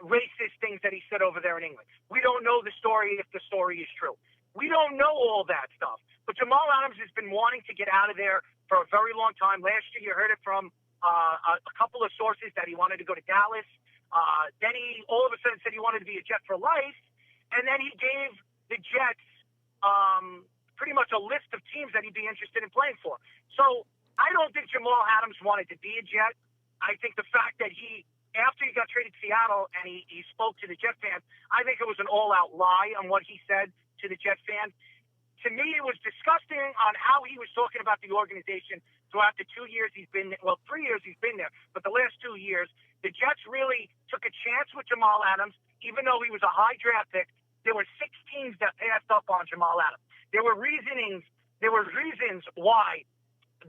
racist things that he said over there in England. We don't know the story if the story is true. We don't know all that stuff. But Jamal Adams has been wanting to get out of there for a very long time. Last year, you heard it from a couple of sources that he wanted to go to Dallas. Then he all of a sudden said he wanted to be a Jet for life. And then he gave the Jets pretty much a list of teams that he'd be interested in playing for. So I don't think Jamal Adams wanted to be a Jet. I think the fact that after he got traded to Seattle and he spoke to the Jet fans, I think it was an all-out lie on what he said to the Jet fans. To me, it was disgusting on how he was talking about the organization throughout the 2 years he's been there. Well, 3 years he's been there, but the last 2 years, the Jets really took a chance with Jamal Adams, even though he was a high draft pick. There were 6 teams that passed up on Jamal Adams. There were reasons why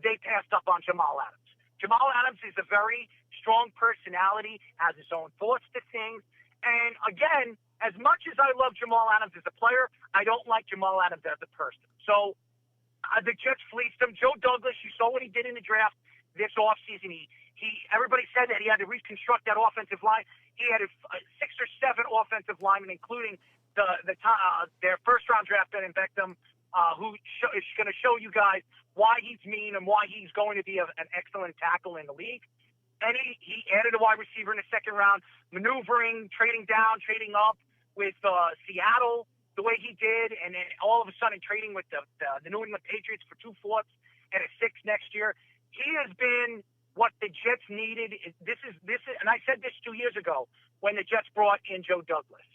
they passed up on Jamal Adams. Jamal Adams is a very strong personality, has his own thoughts to things. And again, as much as I love Jamal Adams as a player, I don't like Jamal Adams as a person. So the Jets fleeced him. Joe Douglas, you saw what he did in the draft this offseason. Everybody said that he had to reconstruct that offensive line. He had 6 or 7 offensive linemen, including their first-round draft pick in Beckham, who is going to show you guys why he's mean and why he's going to be an excellent tackle in the league. And he added a wide receiver in the 2nd round, maneuvering, trading down, trading up with Seattle the way he did, and then all of a sudden trading with the New England Patriots for 2 fourths and a 6th next year. He has been what the Jets needed. This is, and I said this 2 years ago when the Jets brought in Joe Douglas.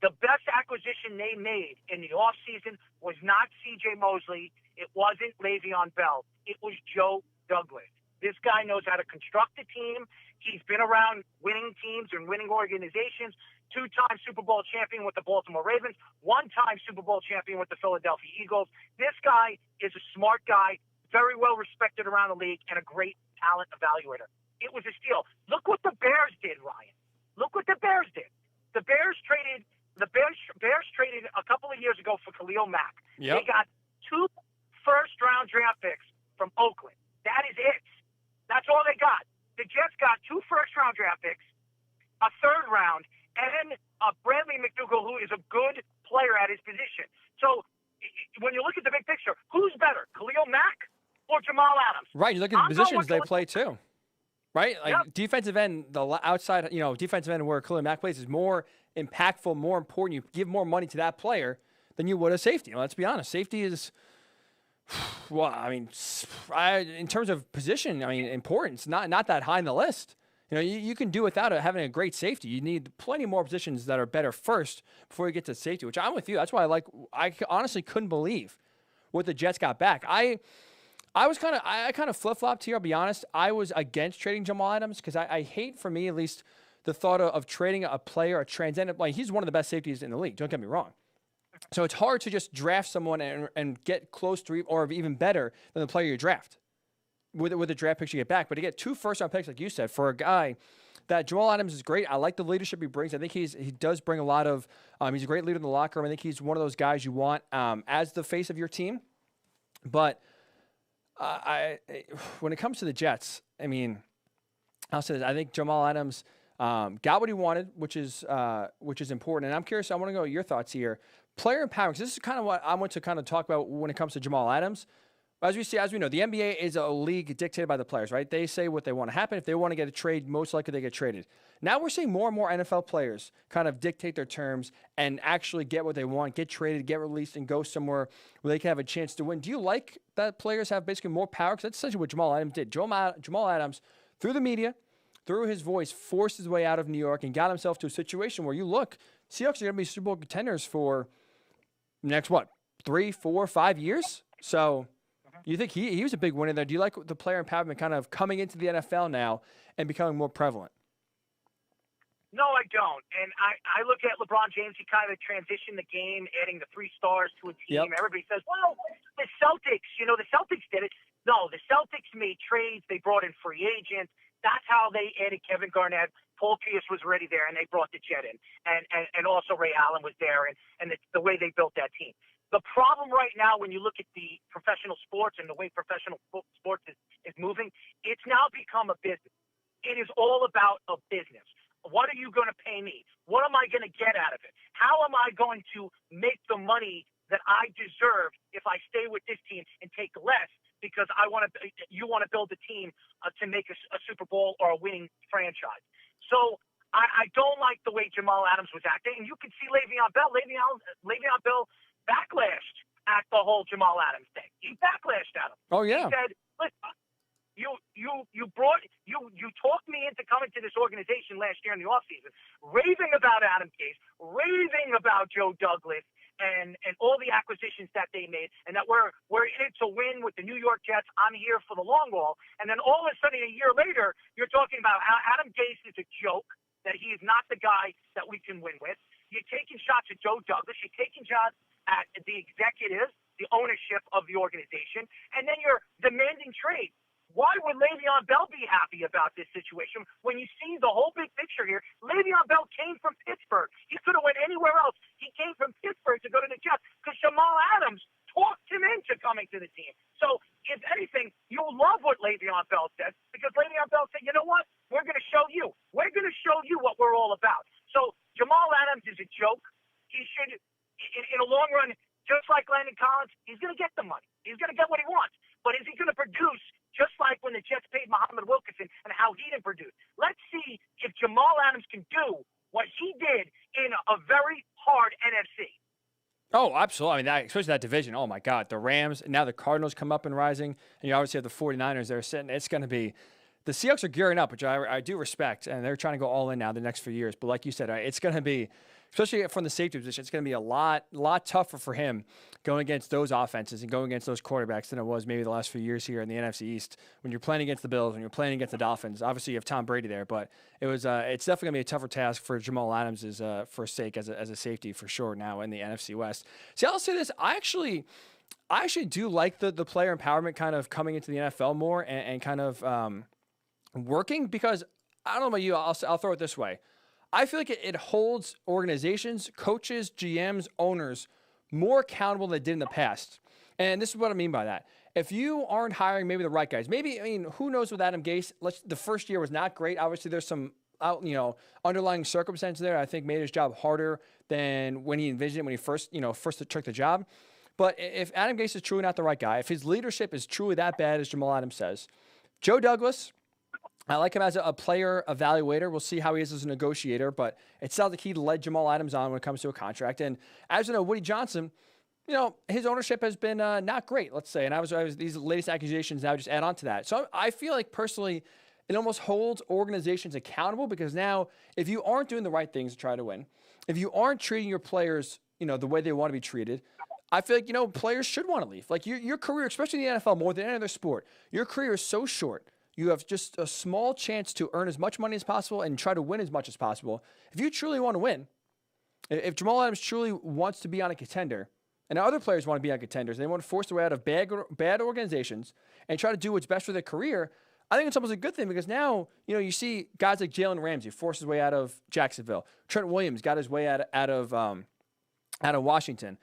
The best acquisition they made in the offseason was not C.J. Mosley. It wasn't Le'Veon Bell. It was Joe Douglas. This guy knows how to construct a team. He's been around winning teams and winning organizations. 2-time Super Bowl champion with the Baltimore Ravens. 1-time Super Bowl champion with the Philadelphia Eagles. This guy is a smart guy, very well respected around the league, and a great talent evaluator. It was a steal. Look what the Bears did, Ryan. Look what the Bears did. The Bears traded a couple of years ago for Khalil Mack. Yep. They got 2 first-round draft picks from Oakland. That is it. That's all they got. The Jets got 2 first-round draft picks, a 3rd round, and Bradley McDougald, who is a good player at his position. So when you look at the big picture, who's better, Khalil Mack or Jamal Adams? Right. You look at the positions they play too. Right? Like defensive end, the outside, defensive end where Khalil Mack plays is more impactful, more important. You give more money to that player than you would a safety. Let's be honest. Safety is, well, I mean, in terms of position, importance, not that high in the list. You can do without having a great safety. You need plenty more positions that are better first before you get to safety, which I'm with you. That's why I honestly couldn't believe what the Jets got back. I kind of flip-flopped here, I'll be honest. I was against trading Jamal Adams because I hate, for me at least, the thought of trading a player, a transcendent. Like, he's one of the best safeties in the league, don't get me wrong. So it's hard to just draft someone and get close to or even better than the player you draft with the draft picks you get back. But to get 2 first-round picks, like you said, for a guy that Jamal Adams is great. I like the leadership he brings. I think he does bring a lot of he's a great leader in the locker room. I think he's one of those guys you want as the face of your team. But when it comes to the Jets, I'll say this. I think Jamal Adams got what he wanted, which is important. And I'm curious. I want to know your thoughts here. Player empowerment. This is kind of what I want to kind of talk about when it comes to Jamal Adams. As we know, the NBA is a league dictated by the players, right? They say what they want to happen. If they want to get a trade, most likely they get traded. Now we're seeing more and more NFL players kind of dictate their terms and actually get what they want, get traded, get released, and go somewhere where they can have a chance to win. Do you like that players have basically more power? Because that's essentially what Jamal Adams did. Jamal Adams, through the media, through his voice, forced his way out of New York and got himself to a situation where you look, Seahawks are going to be Super Bowl contenders for next, 3, 4, 5 years? So you think he was a big winner there. Do you like the player empowerment kind of coming into the NFL now and becoming more prevalent? No, I don't. And I look at LeBron James. He kind of transitioned the game, adding the 3 stars to a team. Yep. Everybody says, well, the Celtics, the Celtics did it. No, the Celtics made trades. They brought in free agents. That's how they added Kevin Garnett. Paul Pierce was already there, and they brought the Jet in. And also Ray Allen was there, and the way they built that team. The problem right now, when you look at the professional sports and the way professional sports is moving, it's now become a business. It is all about a business. What are you going to pay me? What am I going to get out of it? How am I going to make the money that I deserve if I stay with this team and take less because you want to build a team to make a Super Bowl or a winning franchise? So I don't like the way Jamal Adams was acting. And you can see Le'Veon Bell. Le'Veon Bell backlashed at the whole Jamal Adams thing. He backlashed at him. Oh yeah. He said, "Listen, you talked me into coming to this organization last year in the offseason, raving about Adam Gase, raving about Joe Douglas, and all the acquisitions that they made, and that we're in it to win with the New York Jets. I'm here for the long haul." And then all of a sudden, a year later, you're talking about how Adam Gase is a joke, that he is not the guy that we can win with. You're taking shots at Joe Douglas. You're taking shots at the executives, the ownership of the organization, and then you're demanding trade. Why would Le'Veon Bell be happy about this situation when you see the whole big picture here? Le'Veon Bell came from Pittsburgh. He could have went anywhere else. He came from Pittsburgh to go to the Jets because Jamal Adams talked him into coming to the team. So, if anything, you'll love what Le'Veon Bell said because Le'Veon Bell said, you know what? We're going to show you. We're going to show you what we're all about. So, Jamal Adams is a joke. He should, in the long run, just like Landon Collins, he's going to get the money. He's going to get what he wants. But is he going to produce just like when the Jets paid Muhammad Wilkerson and how he didn't produce? Let's see if Jamal Adams can do what he did in a very hard NFC. Oh, absolutely. I mean, especially that division. Oh, my God. The Rams, and now the Cardinals come up and rising, and you obviously have the 49ers there sitting. It's going to be – the Seahawks are gearing up, which I do respect, and they're trying to go all in now the next few years. But like you said, it's going to be – especially from the safety position, it's going to be a lot tougher for him going against those offenses and going against those quarterbacks than it was maybe the last few years here in the NFC East when you're playing against the Bills, when you're playing against the Dolphins. Obviously, you have Tom Brady there, but it's definitely going to be a tougher task for Jamal Adams' for sake as a safety for sure now in the NFC West. See, I'll say this. I actually do like the player empowerment kind of coming into the NFL more and kind of working because I don't know about you. I'll throw it this way. I feel like it holds organizations, coaches, GMs, owners more accountable than it did in the past. And this is what I mean by that. If you aren't hiring maybe the right guys, who knows with Adam Gase? The first year was not great. Obviously, there's some underlying circumstances there I think made his job harder than when he envisioned it when he first took the job. But if Adam Gase is truly not the right guy, if his leadership is truly that bad as Jamal Adams says, Joe Douglas, I like him as a player evaluator. We'll see how he is as a negotiator, but it sounds like he led Jamal Adams on when it comes to a contract. And as you know, Woody Johnson, his ownership has been not great, let's say. And I was these latest accusations now just add on to that. So I feel like personally, it almost holds organizations accountable because now if you aren't doing the right things to try to win, if you aren't treating your players, the way they want to be treated, I feel like, players should want to leave. Like your career, especially in the NFL more than any other sport, your career is so short. You have just a small chance to earn as much money as possible and try to win as much as possible. If you truly want to win, if Jamal Adams truly wants to be on a contender, and other players want to be on contenders, and they want to force their way out of bad organizations and try to do what's best for their career, I think it's almost a good thing because now, you see guys like Jalen Ramsey force his way out of Jacksonville. Trent Williams got his way out of Washington.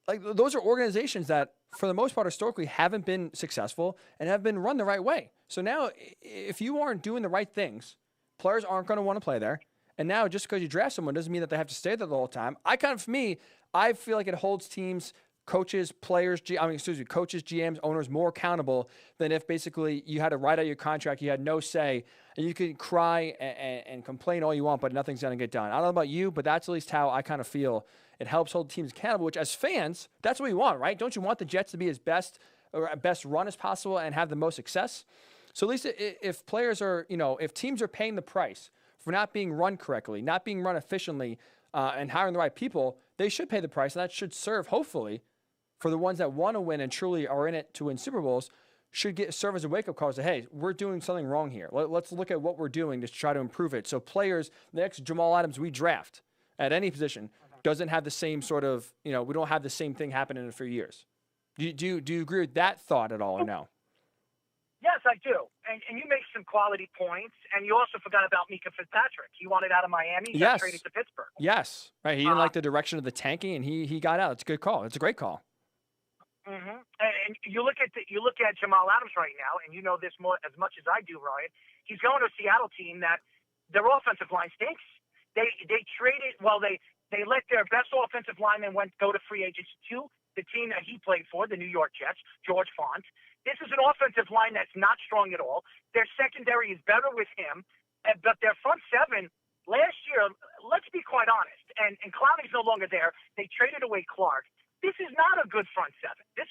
Like those are organizations that, for the most part, historically haven't been successful and have been run the right way. So now, if you aren't doing the right things, players aren't going to want to play there. And now, just because you draft someone doesn't mean that they have to stay there the whole time. I feel like it holds teams coaches, coaches, GMs, owners more accountable than if basically you had to write out your contract, you had no say, and you can cry and complain all you want, but nothing's going to get done. I don't know about you, but that's at least how I kind of feel. It helps hold teams accountable, which as fans, that's what we want, right? Don't you want the Jets to be as best run as possible and have the most success? So at least if players are, if teams are paying the price for not being run correctly, not being run efficiently, and hiring the right people, they should pay the price, and that should serve, hopefully, for the ones that want to win and truly are in it to win Super Bowls, should serve as a wake-up call. Say, hey, we're doing something wrong here. Let's look at what we're doing to try to improve it. So players, the next Jamal Adams we draft at any position doesn't have the same sort of, we don't have the same thing happen in a few years. Do you agree with that thought at all or no? Yes, I do. And you make some quality points, and you also forgot about Mika Fitzpatrick. He wanted out of Miami. He got traded to Pittsburgh. Yes. Right. He didn't like the direction of the tanking, and he got out. It's a good call. It's a great call. Mm-hmm. And you look at Jamal Adams right now, and you know this more as much as I do, Ryan. He's going to a Seattle team that their offensive line stinks. They traded they let their best offensive lineman go to free agency to the team that he played for, the New York Jets, George Font. This is an offensive line that's not strong at all. Their secondary is better with him, but their front seven last year, let's be quite honest, and Clowney's no longer there. They traded away Clark. This is not a good front seven. This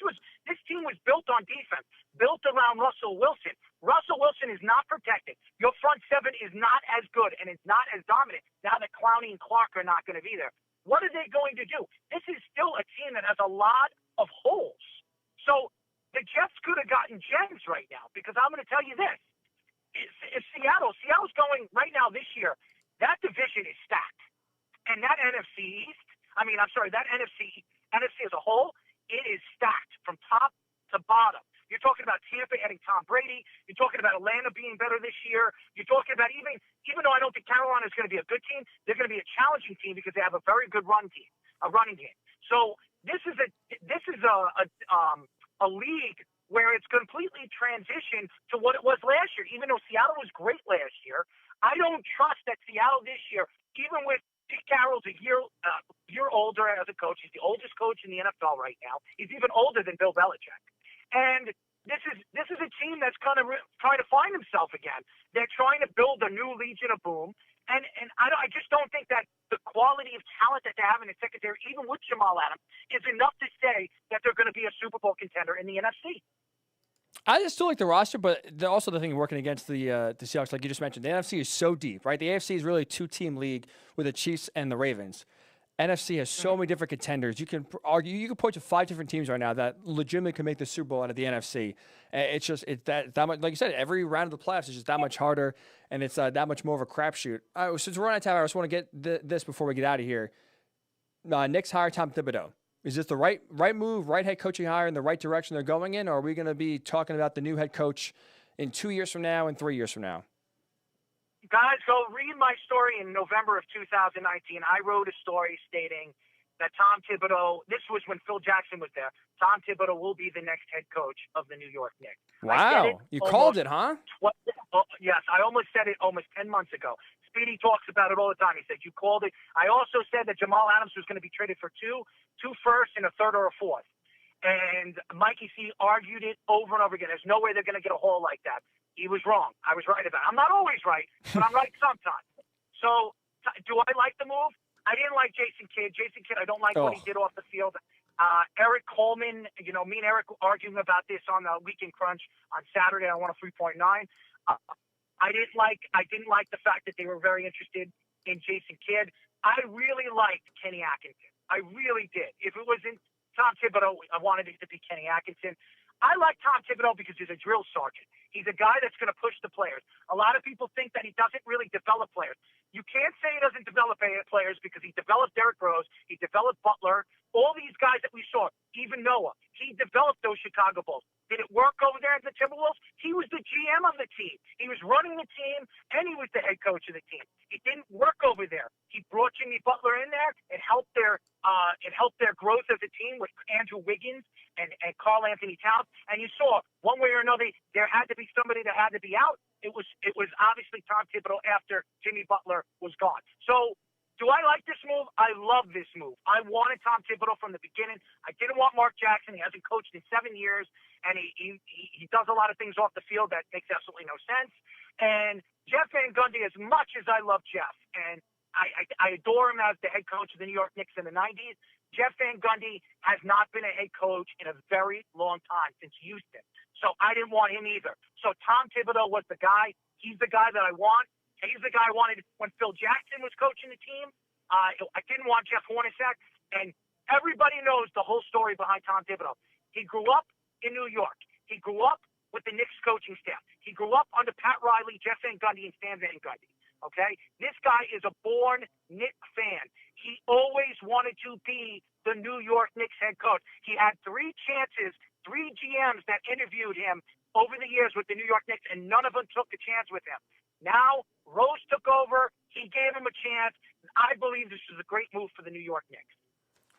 team was built on defense, built around Russell Wilson. Russell Wilson is not protected. Your front seven is not as good and is not as dominant now that Clowney and Clark are not going to be there. What are they going to do? This is still a team that has a lot of holes. So the Jets could have gotten gems right now, because I'm going to tell you this. If Seattle's going right now this year, that division is stacked. And that NFC as a whole, it is stacked from top to bottom. You're talking about Tampa adding Tom Brady. You're talking about Atlanta being better this year. You're talking about even though I don't think Carolina is going to be a good team, they're going to be a challenging team because they have a very good running game. So this is a league where it's completely transitioned to what it was last year. Even though Seattle was great last year, I don't trust that Seattle this year, even with Pete Carroll's a year older as a coach. He's the oldest coach in the NFL right now. He's even older than Bill Belichick. And this is a team that's kind of trying to find himself again. They're trying to build a new Legion of Boom. And I just don't think that the quality of talent that they have in the secondary, even with Jamal Adams, is enough to say that they're going to be a Super Bowl contender in the NFC. I just still like the roster, but also the thing working against the Seahawks, like you just mentioned, the NFC is so deep, right? The AFC is really a two-team league with the Chiefs and the Ravens. NFC has so many different contenders. You can point to 5 different teams right now that legitimately can make the Super Bowl out of the NFC. It's just that much, like you said, every round of the playoffs is just that much harder, and it's that much more of a crapshoot. Since we're on time, I just want to get this before we get out of here. Knicks hire Tom Thibodeau. Is this the right move, right head coaching hire in the right direction they're going in, or are we going to be talking about the new head coach in 2 years from now and 3 years from now? Guys, go read my story in November of 2019. I wrote a story stating that Tom Thibodeau, this was when Phil Jackson was there, Tom Thibodeau will be the next head coach of the New York Knicks. Wow. You called it, huh? Yes, I almost said it almost 10 months ago. Speedy talks about it all the time. He said, you called it. I also said that Jamal Adams was going to be traded for two firsts and a third or a fourth. And Mikey C argued it over and over again. There's no way they're going to get a haul like that. He was wrong. I was right about it. I'm not always right, but I'm right sometimes. So do I like the move? I didn't like Jason Kidd. I don't like what he did off the field. Eric Coleman, me and Eric arguing about this on the Weekend Crunch on Saturday. I won a 3.9. I didn't like the fact that they were very interested in Jason Kidd. I really liked Kenny Atkinson. I really did. If it wasn't Tom Thibodeau, I wanted it to be Kenny Atkinson. I like Tom Thibodeau because he's a drill sergeant. He's a guy that's going to push the players. A lot of people think that he doesn't really develop players. You can't say he doesn't develop players because he developed Derrick Rose, he developed Butler, all these guys that we saw, even Noah. He developed those Chicago Bulls. Did it work over there at the Timberwolves? He was the GM of the team. He was running the team, and he was the head coach of the team. It didn't work over there. He brought Jimmy Butler in there. It helped their growth as a team with Andrew Wiggins and Karl Anthony Towns. And you saw one way or another there had to be somebody that had to be out. It was obviously Tom Thibodeau after Jimmy Butler was gone. So Do I like this move? I love this move. I wanted Tom Thibodeau from the beginning. I didn't want Mark Jackson. He hasn't coached in 7 years, and he does a lot of things off the field that makes absolutely no sense. And Jeff Van Gundy, as much as I love Jeff, and I adore him as the head coach of the New York Knicks in the 90s, Jeff Van Gundy has not been a head coach in a very long time, since Houston. So I didn't want him either. So Tom Thibodeau was the guy. He's the guy that I want. He's the guy I wanted when Phil Jackson was coaching the team. I didn't want Jeff Hornacek. And everybody knows the whole story behind Tom Thibodeau. He grew up in New York. He grew up with the Knicks coaching staff. He grew up under Pat Riley, Jeff Van Gundy, and Stan Van Gundy. Okay? This guy is a born Knicks fan. He always wanted to be the New York Knicks head coach. He had 3 chances, 3 GMs that interviewed him over the years with the New York Knicks, and none of them took a chance with him. Now, Rose took over. He gave him a chance. I believe this is a great move for the New York Knicks.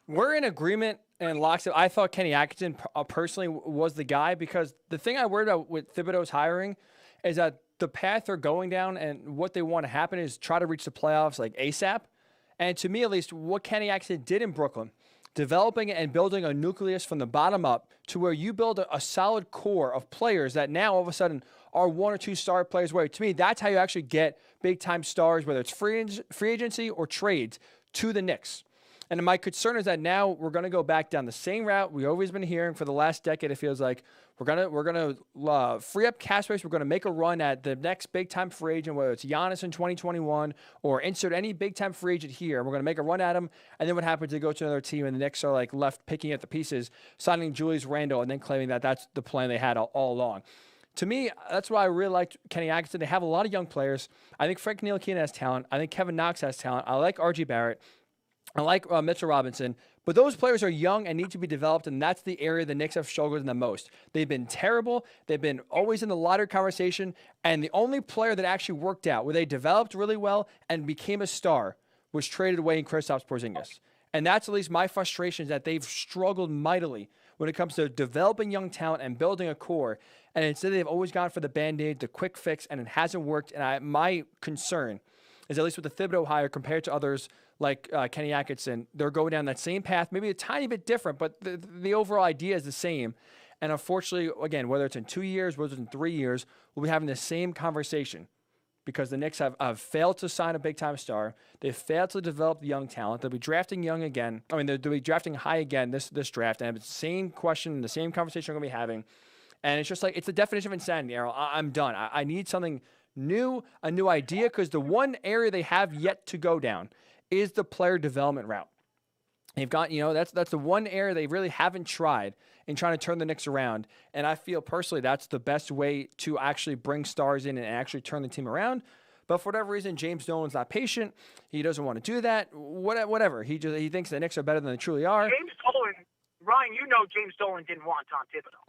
We're in agreement and lockstep. I thought Kenny Atkinson personally was the guy, because the thing I worried about with Thibodeau's hiring is that the path they're going down and what they want to happen is try to reach the playoffs like ASAP. And to me, at least, what Kenny Atkinson did in Brooklyn, developing and building a nucleus from the bottom up to where you build a solid core of players that now all of a sudden are 1 or 2 star players away. To me, that's how you actually get big-time stars, whether it's free agency or trades, to the Knicks. And my concern is that now we're going to go back down the same route we've always been hearing for the last decade. It feels like we're gonna free up cap space. We're going to make a run at the next big-time free agent, whether it's Giannis in 2021 or insert any big-time free agent here. We're going to make a run at him, and then what happens? They go to another team, and the Knicks are like left picking at the pieces, signing Julius Randle, and then claiming that that's the plan they had all along. To me, that's why I really liked Kenny Atkinson. They have a lot of young players. I think Frank Ntilikina has talent. I think Kevin Knox has talent. I like R.G. Barrett. I like Mitchell Robinson. But those players are young and need to be developed, and that's the area the Knicks have struggled in the most. They've been terrible. They've been always in the lottery conversation, and the only player that actually worked out, where they developed really well and became a star, was traded away in Kristaps Porzingis. And that's at least my frustration, is that they've struggled mightily when it comes to developing young talent and building a core. And instead, they've always gone for the Band-Aid, the quick fix, and it hasn't worked. And my concern is, at least with the Thibodeau hire compared to others like Kenny Atkinson, they're going down that same path, maybe a tiny bit different, but the overall idea is the same. And unfortunately, again, whether it's in 2 years, whether it's in 3 years, we'll be having the same conversation, because the Knicks have failed to sign a big-time star. They've failed to develop the young talent. They'll be drafting young again. I mean, they'll be drafting high again this draft. And it's the same question, the same conversation we're going to be having. And it's just like, it's the definition of insanity, Errol. I'm done. I need something new, a new idea, because the one area they have yet to go down is the player development route. They've got, that's the one area they really haven't tried in trying to turn the Knicks around. And I feel personally that's the best way to actually bring stars in and actually turn the team around. But for whatever reason, James Dolan's not patient. He doesn't want to do that. Whatever. He thinks the Knicks are better than they truly are. James Dolan, Ryan, James Dolan didn't want Tom Thibodeau.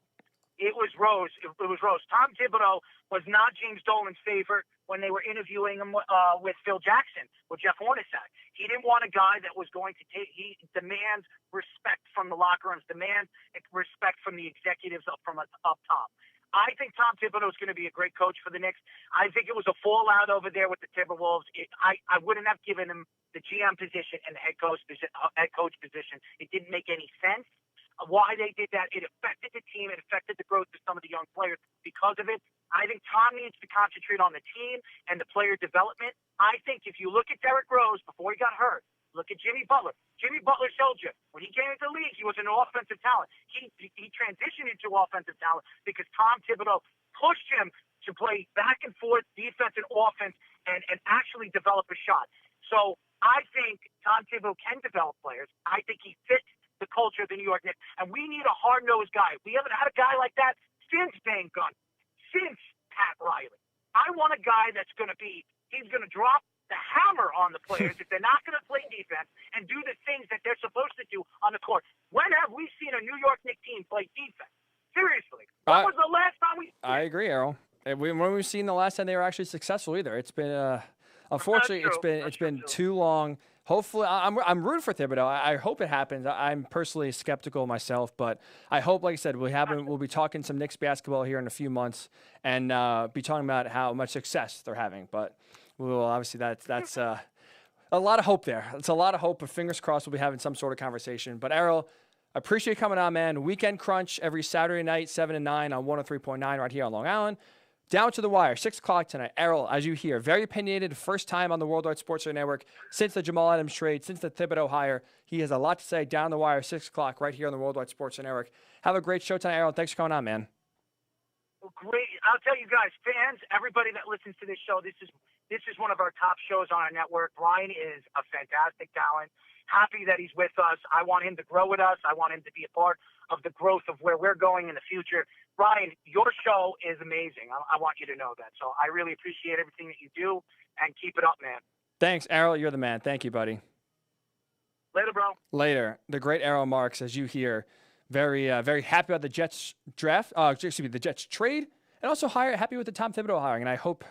It was Rose. Tom Thibodeau was not James Dolan's favorite when they were interviewing him with Phil Jackson, with Jeff Hornacek. He didn't want a guy that was going to he demands respect from the locker rooms, demands respect from the executives up top. I think Tom Thibodeau is going to be a great coach for the Knicks. I think it was a fallout over there with the Timberwolves. I wouldn't have given him the GM position and the head coach position. It didn't make any sense. Why they did that, it affected the team, it affected the growth of some of the young players because of it. I think Tom needs to concentrate on the team and the player development. I think if you look at Derrick Rose before he got hurt, look at Jimmy Butler. Jimmy Butler showed you when he came into the league, he was an offensive talent. He transitioned into offensive talent because Tom Thibodeau pushed him to play back and forth defense and offense and actually develop a shot. So I think Tom Thibodeau can develop players. I think he fits the culture of the New York Knicks, and we need a hard-nosed guy. We haven't had a guy like that since Van Gundy, since Pat Riley. I want a guy that's going to he's going to drop the hammer on the players if they're not going to play defense and do the things that they're supposed to do on the court. When have we seen a New York Knicks team play defense? Seriously. When was the last time we seen I agree, Errol. When we've seen the last time they were actually successful either. It's been, unfortunately, it's been too long. Hopefully, I'm rooting for Thibodeau. I hope it happens. I'm personally skeptical myself, but I hope, like I said, we'll be talking some Knicks basketball here in a few months and be talking about how much success they're having. But we'll obviously that's a lot of hope there. It's a lot of hope, but fingers crossed we'll be having some sort of conversation. But Errol, I appreciate you coming on, man. Weekend Crunch every Saturday night, 7 to 9 on 103.9 right here on Long Island. Down to the wire, 6 o'clock tonight. Errol, as you hear, very opinionated, first time on the Worldwide Sports Radio Network since the Jamal Adams trade, since the Thibodeau hire. He has a lot to say. Down the wire, 6 o'clock right here on the Worldwide Sports Radio Network. Have a great show tonight, Errol. Thanks for coming on, man. Well, great. I'll tell you guys, fans, everybody that listens to this show, this is one of our top shows on our network. Ryan is a fantastic talent. Happy that he's with us. I want him to grow with us. I want him to be a part of the growth of where we're going in the future. Ryan, your show is amazing. I want you to know that. So I really appreciate everything that you do, and keep it up, man. Thanks, Errol. You're the man. Thank you, buddy. Later, bro. Later. The great Errol Marks, as you hear, very happy about the Jets draft. The Jets trade, and also happy with the Tom Thibodeau hiring. And I hope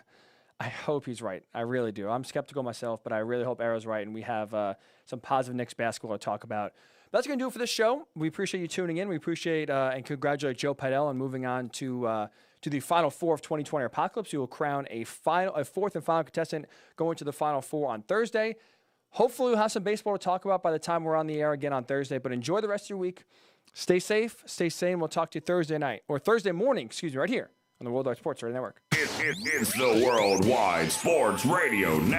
he's right. I really do. I'm skeptical myself, but I really hope Errol's right, and we have some positive Knicks basketball to talk about. That's going to do it for this show. We appreciate you tuning in. We appreciate and congratulate Joe Pidell on moving on to the Final Four of 2020 Apocalypse. He will crown a fourth and final contestant going to the Final Four on Thursday. Hopefully we'll have some baseball to talk about by the time we're on the air again on Thursday. But enjoy the rest of your week. Stay safe. Stay sane. We'll talk to you Thursday morning, right here on the Worldwide Sports Radio Network. It's the Worldwide Sports Radio Network.